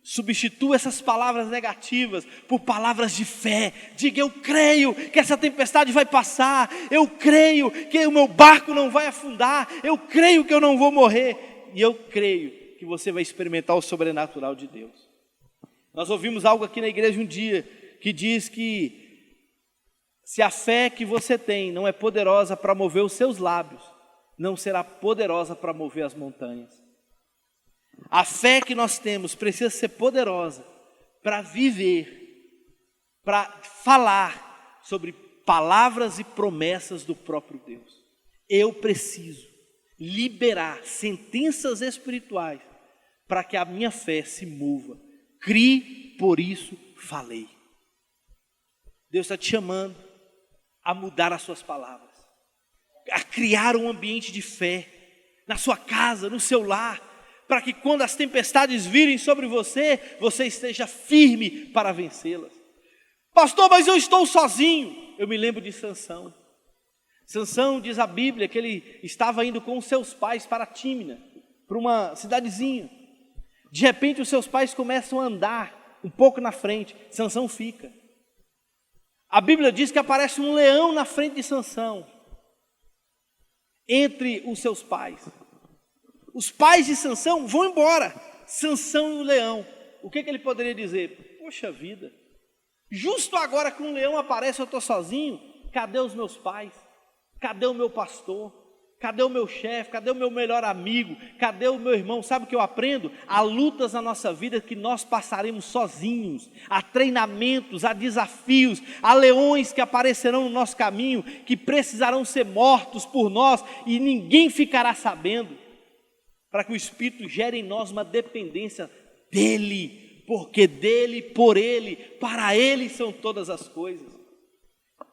substitua essas palavras negativas por palavras de fé. Diga, eu creio que essa tempestade vai passar, eu creio que o meu barco não vai afundar, eu creio que eu não vou morrer, e eu creio que você vai experimentar o sobrenatural de Deus. Nós ouvimos algo aqui na igreja um dia, que diz que se a fé que você tem não é poderosa para mover os seus lábios, não será poderosa para mover as montanhas. A fé que nós temos precisa ser poderosa para viver, para falar sobre palavras e promessas do próprio Deus. Eu preciso liberar sentenças espirituais para que a minha fé se mova. Crie, por isso falei. Deus está te chamando a mudar as suas palavras, a criar um ambiente de fé na sua casa, no seu lar, para que quando as tempestades virem sobre você, você esteja firme para vencê-las. Pastor, mas eu estou sozinho. Eu me lembro de Sansão. Sansão, diz a Bíblia, que ele estava indo com os seus pais para Tímina, para uma cidadezinha. De repente os seus pais começam a andar um pouco na frente, Sansão fica. A Bíblia diz que aparece um leão na frente de Sansão, entre os seus pais. Os pais de Sansão vão embora, Sansão e o leão. O que ele poderia dizer? Poxa vida, justo agora que um leão aparece, eu estou sozinho, cadê os meus pais? Cadê o meu pastor? Cadê o meu chefe? Cadê o meu melhor amigo? Cadê o meu irmão? Sabe o que eu aprendo? Há lutas na nossa vida que nós passaremos sozinhos. Há treinamentos, há desafios, há leões que aparecerão no nosso caminho, que precisarão ser mortos por nós e ninguém ficará sabendo. Para que o Espírito gere em nós uma dependência dEle, porque dEle, por Ele, para Ele são todas as coisas.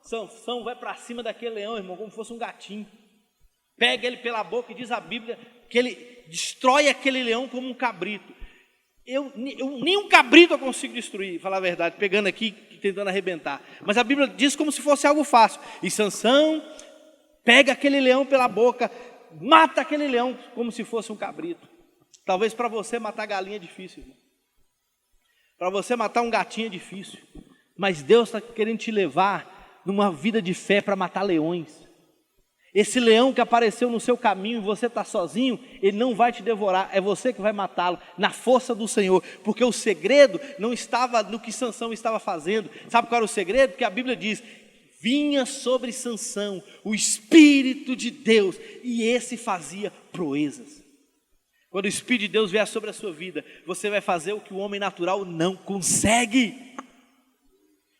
Sansão vai para cima daquele leão, irmão, como fosse um gatinho. Pega ele pela boca e diz a Bíblia que ele destrói aquele leão como um cabrito. Nem um cabrito eu consigo destruir, falar a verdade, pegando aqui, tentando arrebentar. Mas a Bíblia diz como se fosse algo fácil. E Sansão pega aquele leão pela boca, mata aquele leão como se fosse um cabrito. Talvez para você matar galinha é difícil, irmão. Para você matar um gatinho é difícil. Mas Deus está querendo te levar numa vida de fé para matar leões. Esse leão que apareceu no seu caminho e você está sozinho, ele não vai te devorar, é você que vai matá-lo, na força do Senhor, porque o segredo não estava no que Sansão estava fazendo. Sabe qual era o segredo? Porque a Bíblia diz, vinha sobre Sansão o Espírito de Deus, e esse fazia proezas. Quando o Espírito de Deus vier sobre a sua vida, você vai fazer o que o homem natural não consegue.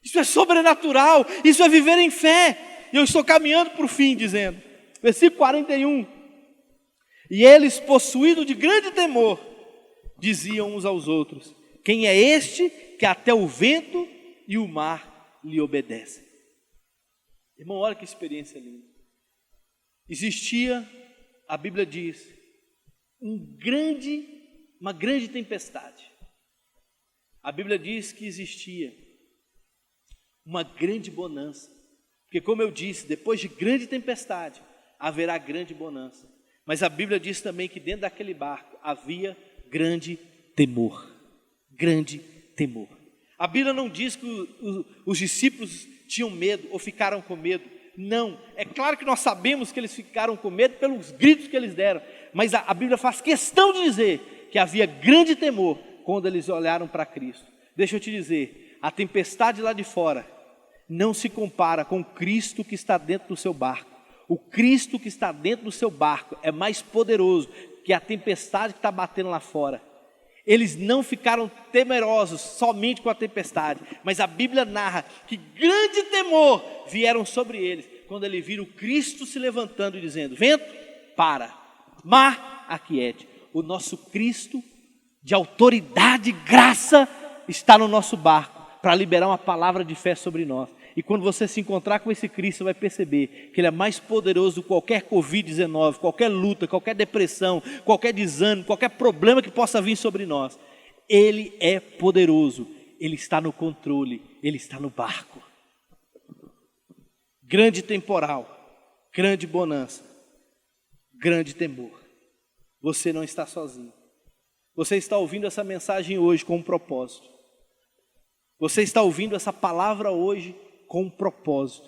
Isso é sobrenatural, isso é viver em fé. E eu estou caminhando para o fim, dizendo, versículo 41, e eles, possuídos de grande temor, diziam uns aos outros, quem é este que até o vento e o mar lhe obedecem? Irmão, olha que experiência linda. Existia, a Bíblia diz, uma grande tempestade. A Bíblia diz que existia uma grande bonança. Porque como eu disse, depois de grande tempestade, haverá grande bonança. Mas a Bíblia diz também que dentro daquele barco havia grande temor. Grande temor. A Bíblia não diz que os discípulos tinham medo ou ficaram com medo. Não, é claro que nós sabemos que eles ficaram com medo pelos gritos que eles deram. Mas a Bíblia faz questão de dizer que havia grande temor quando eles olharam para Cristo. Deixa eu te dizer, a tempestade lá de fora não se compara com o Cristo que está dentro do seu barco. O Cristo que está dentro do seu barco é mais poderoso que a tempestade que está batendo lá fora. Eles não ficaram temerosos somente com a tempestade, mas a Bíblia narra que grande temor vieram sobre eles, quando eles viram Cristo se levantando e dizendo: vento, para, mar, aquiete. O nosso Cristo de autoridade e graça está no nosso barco, para liberar uma palavra de fé sobre nós. E quando você se encontrar com esse Cristo, você vai perceber que Ele é mais poderoso do que qualquer Covid-19, qualquer luta, qualquer depressão, qualquer desânimo, qualquer problema que possa vir sobre nós. Ele é poderoso, Ele está no controle, Ele está no barco. Grande temporal, grande bonança, grande temor. Você não está sozinho. Você está ouvindo essa mensagem hoje com um propósito. Você está ouvindo essa palavra hoje com um propósito.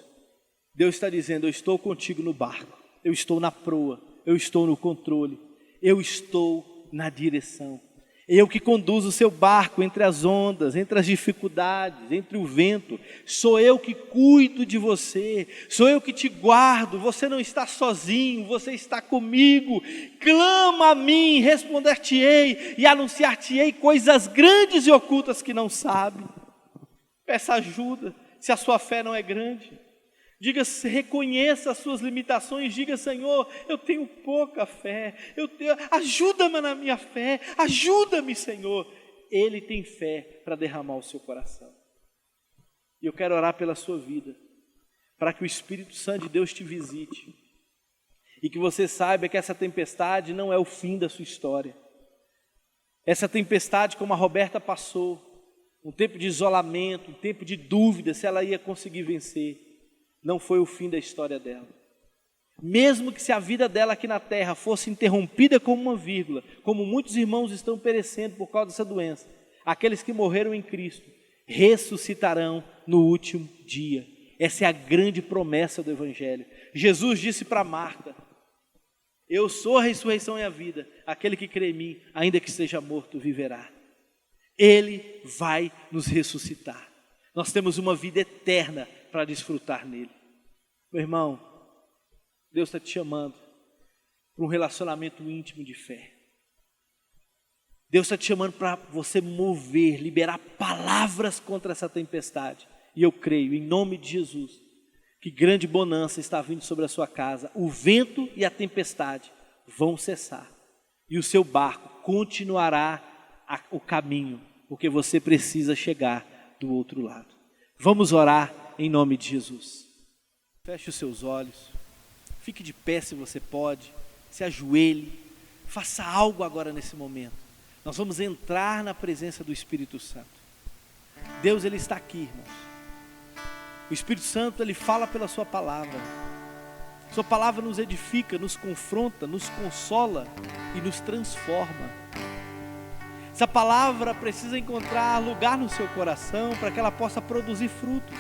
Deus está dizendo: eu estou contigo no barco, eu estou na proa, eu estou no controle, eu estou na direção. Eu que conduzo o seu barco entre as ondas, entre as dificuldades, entre o vento. Sou eu que cuido de você, sou eu que te guardo. Você não está sozinho, você está comigo. Clama a mim, responder-te-ei e anunciar-te-ei coisas grandes e ocultas que não sabe. Peça ajuda se a sua fé não é grande. Diga, reconheça as suas limitações. Diga: Senhor, eu tenho pouca fé. Ajuda-me na minha fé. Ajuda-me, Senhor. Ele tem fé para derramar o seu coração. E eu quero orar pela sua vida, para que o Espírito Santo de Deus te visite. E que você saiba que essa tempestade não é o fim da sua história. Essa tempestade, como a Roberta passou, um tempo de isolamento, um tempo de dúvida se ela ia conseguir vencer, não foi o fim da história dela. Mesmo que se a vida dela aqui na terra fosse interrompida como uma vírgula, como muitos irmãos estão perecendo por causa dessa doença, aqueles que morreram em Cristo ressuscitarão no último dia. Essa é a grande promessa do Evangelho. Jesus disse para Marta: eu sou a ressurreição e a vida, aquele que crê em mim, ainda que seja morto, viverá. Ele vai nos ressuscitar. Nós temos uma vida eterna para desfrutar nele. Meu irmão, Deus está te chamando para um relacionamento íntimo de fé. Deus está te chamando para você mover, liberar palavras contra essa tempestade. E eu creio, em nome de Jesus, que grande bonança está vindo sobre a sua casa. O vento e a tempestade vão cessar. E o seu barco continuará o caminho, porque você precisa chegar do outro lado. Vamos orar em nome de Jesus. Feche os seus olhos, fique de pé se você pode, se ajoelhe, faça algo agora nesse momento. Nós vamos entrar na presença do Espírito Santo. Deus, Ele está aqui, irmãos. O Espírito Santo, Ele fala pela sua palavra. Sua palavra nos edifica, nos confronta, nos consola e nos transforma. Essa palavra precisa encontrar lugar no seu coração para que ela possa produzir frutos.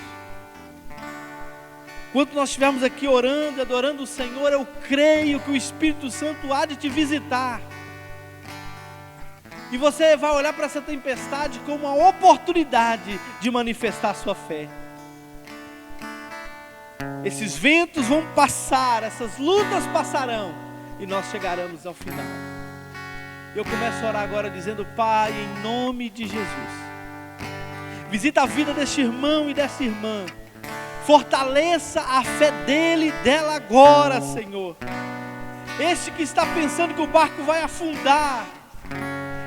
Quando nós estivermos aqui orando e adorando o Senhor, eu creio que o Espírito Santo há de te visitar. E você vai olhar para essa tempestade como uma oportunidade de manifestar a sua fé. Esses ventos vão passar, essas lutas passarão e nós chegaremos ao final. Eu começo a orar agora dizendo: Pai, em nome de Jesus, visita a vida deste irmão e dessa irmã, fortaleça a fé dele e dela agora, Senhor. Este que está pensando que o barco vai afundar,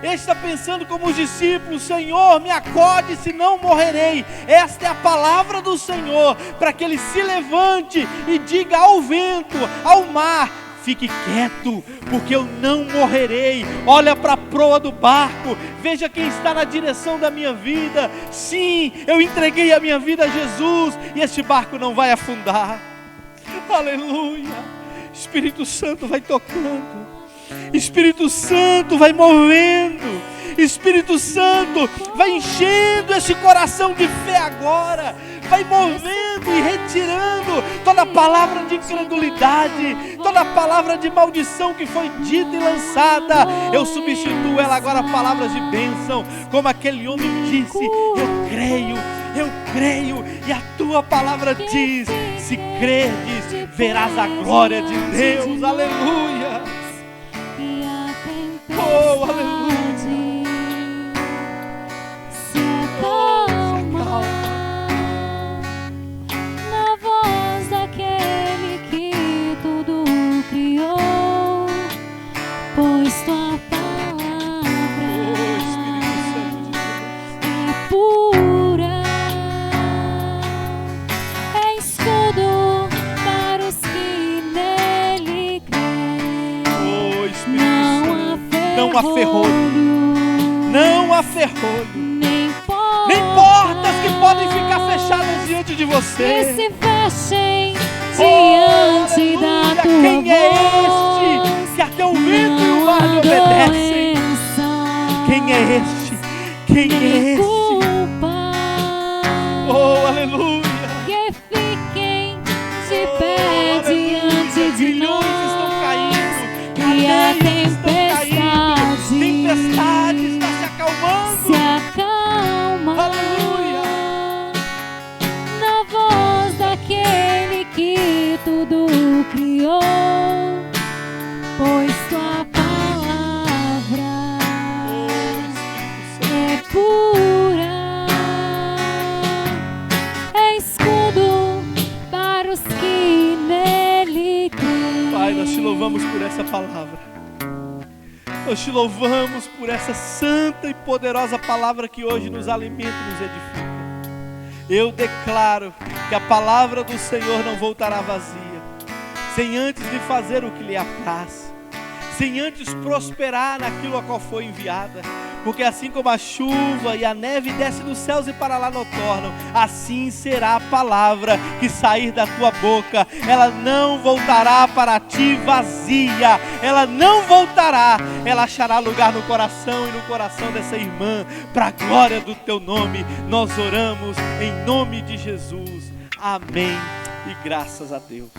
este está pensando como os discípulos: Senhor, me acorde, senão morrerei. Esta é a palavra do Senhor, para que ele se levante e diga ao vento, ao mar: fique quieto, porque eu não morrerei. Olha para a proa do barco, veja quem está na direção da minha vida. Sim, eu entreguei a minha vida a Jesus, e este barco não vai afundar. Aleluia. Espírito Santo vai tocando, Espírito Santo vai movendo, Espírito Santo vai enchendo esse coração de fé agora, vai movendo e retirando toda palavra de incredulidade, toda palavra de maldição que foi dita e lançada. Eu substituo ela agora a palavras de bênção, como aquele homem disse: eu creio, e a tua palavra diz: se credes, verás a glória de Deus. Aleluia. Oh, aleluia. Se acalma na voz daquele que tudo criou, pois tua palavra é pura, é escudo para os que nele creem. Oh, Espírito Santo, não há ferrolho, não há ferrolho, nem portas que podem ficar fechadas diante de você. Que se fechem diante da tua Quem é este que até o vento e o mar lhe obedecem? Quem é este? Quem é este? Oh, aleluia. Que fiquem de pé diante de nós. Grilhões estão caindo, E a cadeias estão caindo, tempestade está se acalmando. se acalma Aleluia. na voz daquele que tudo criou, pois tua palavra é pura, é escudo para os que nele creem. Pai, nós te louvamos por essa palavra. Nós te louvamos por essa santa e poderosa palavra que hoje nos alimenta e nos edifica. Eu declaro que a palavra do Senhor não voltará vazia, sem antes lhe fazer o que lhe apraz, sem antes prosperar naquilo a qual foi enviada. Porque assim como a chuva e a neve descem dos céus e para lá não tornam, assim será a palavra que sair da tua boca. Ela não voltará para ti vazia, ela não voltará, ela achará lugar no coração e no coração dessa irmã, para a glória do teu nome. Nós oramos em nome de Jesus, amém e graças a Deus.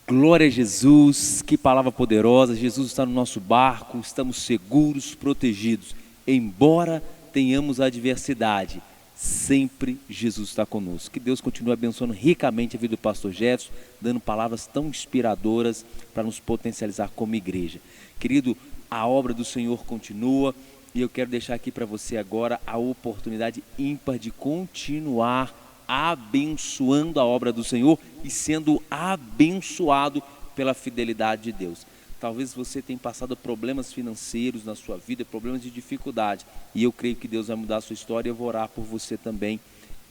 Glória a Jesus, que palavra poderosa. Jesus está no nosso barco, estamos seguros, protegidos. Embora tenhamos adversidade, sempre Jesus está conosco. Que Deus continue abençoando ricamente a vida do pastor Jefferson, dando palavras tão inspiradoras para nos potencializar como igreja. Querido, a obra do Senhor continua e eu quero deixar aqui para você agora a oportunidade ímpar de continuar abençoando a obra do Senhor e sendo abençoado pela fidelidade de Deus. Talvez você tenha passado problemas financeiros na sua vida, problemas de dificuldade, e eu creio que Deus vai mudar a sua história e eu vou orar por você também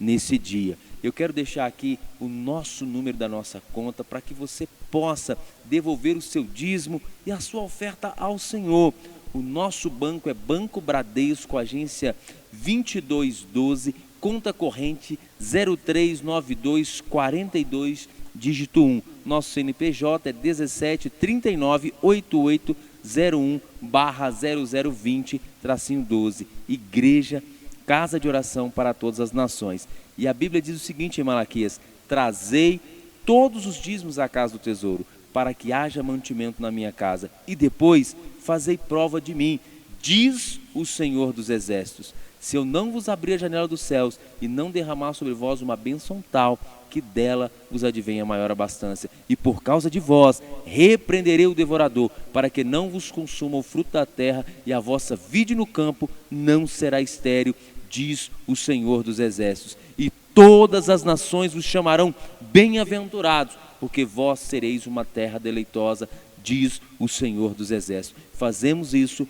nesse dia. Eu quero deixar aqui o nosso número da nossa conta para que você possa devolver o seu dízimo e a sua oferta ao Senhor. O nosso banco é Banco Bradesco, agência 2212, conta corrente 039242, dígito 1. Nosso CNPJ é 17398801/0020-12. Igreja Casa de Oração para Todas as Nações. E a Bíblia diz o seguinte em Malaquias: trazei todos os dízimos à casa do tesouro, para que haja mantimento na minha casa, e depois fazei prova de mim, diz o Senhor dos Exércitos. Se eu não vos abrir a janela dos céus e não derramar sobre vós uma bênção tal, que dela vos advenha maior abastança. E por causa de vós repreenderei o devorador, para que não vos consuma o fruto da terra, e a vossa vide no campo não será estéril, diz o Senhor dos Exércitos. E todas as nações vos chamarão bem-aventurados, porque vós sereis uma terra deleitosa, diz o Senhor dos Exércitos. Fazemos isso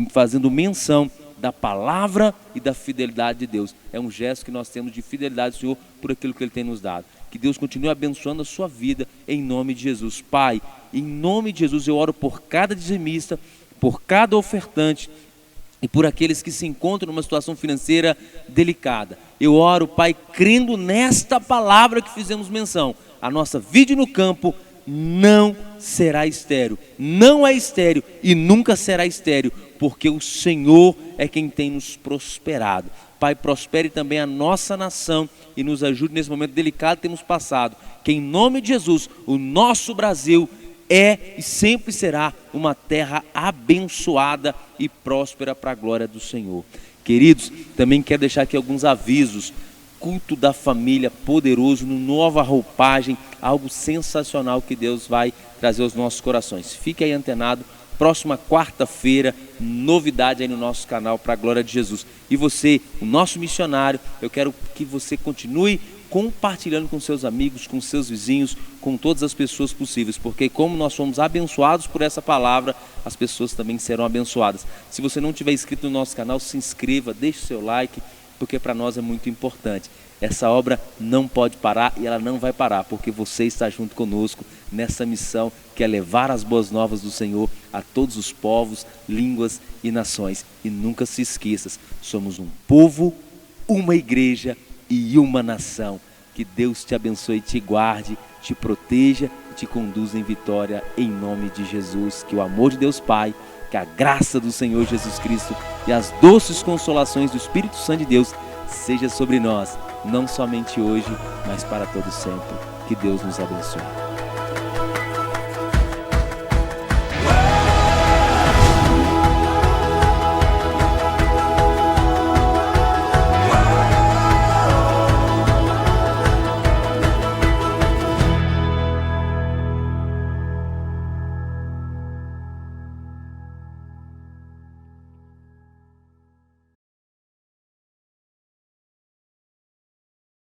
fazendo menção da palavra e da fidelidade de Deus. É um gesto que nós temos de fidelidade do Senhor por aquilo que Ele tem nos dado. Que Deus continue abençoando a sua vida em nome de Jesus. Pai, em nome de Jesus eu oro por cada dizimista, por cada ofertante e por aqueles que se encontram numa situação financeira delicada. Eu oro, Pai, crendo nesta palavra que fizemos menção. A nossa vida no campo não será estéril, não é estéril e nunca será estéril, porque o Senhor é quem tem nos prosperado. Pai, prospere também a nossa nação e nos ajude nesse momento delicado que temos passado, que em nome de Jesus, o nosso Brasil é e sempre será uma terra abençoada e próspera para a glória do Senhor. Queridos, também quero deixar aqui alguns avisos. Culto da família poderoso, no Nova Roupagem, algo sensacional que Deus vai trazer aos nossos corações. Fique aí antenado, próxima quarta-feira, novidade aí no nosso canal para a glória de Jesus. E você, o nosso missionário, eu quero que você continue compartilhando com seus amigos, com seus vizinhos, com todas as pessoas possíveis, porque como nós fomos abençoados por essa palavra, as pessoas também serão abençoadas. Se você não tiver inscrito no nosso canal, se inscreva, deixe seu like, porque para nós é muito importante. Essa obra não pode parar e ela não vai parar, porque você está junto conosco nessa missão que é levar as boas novas do Senhor a todos os povos, línguas e nações. E nunca se esqueça, somos um povo, uma igreja e uma nação. Que Deus te abençoe e te guarde, te proteja e te conduza em vitória em nome de Jesus. Que o amor de Deus Pai, que a graça do Senhor Jesus Cristo e as doces consolações do Espírito Santo de Deus seja sobre nós, não somente hoje, mas para todo sempre. Que Deus nos abençoe.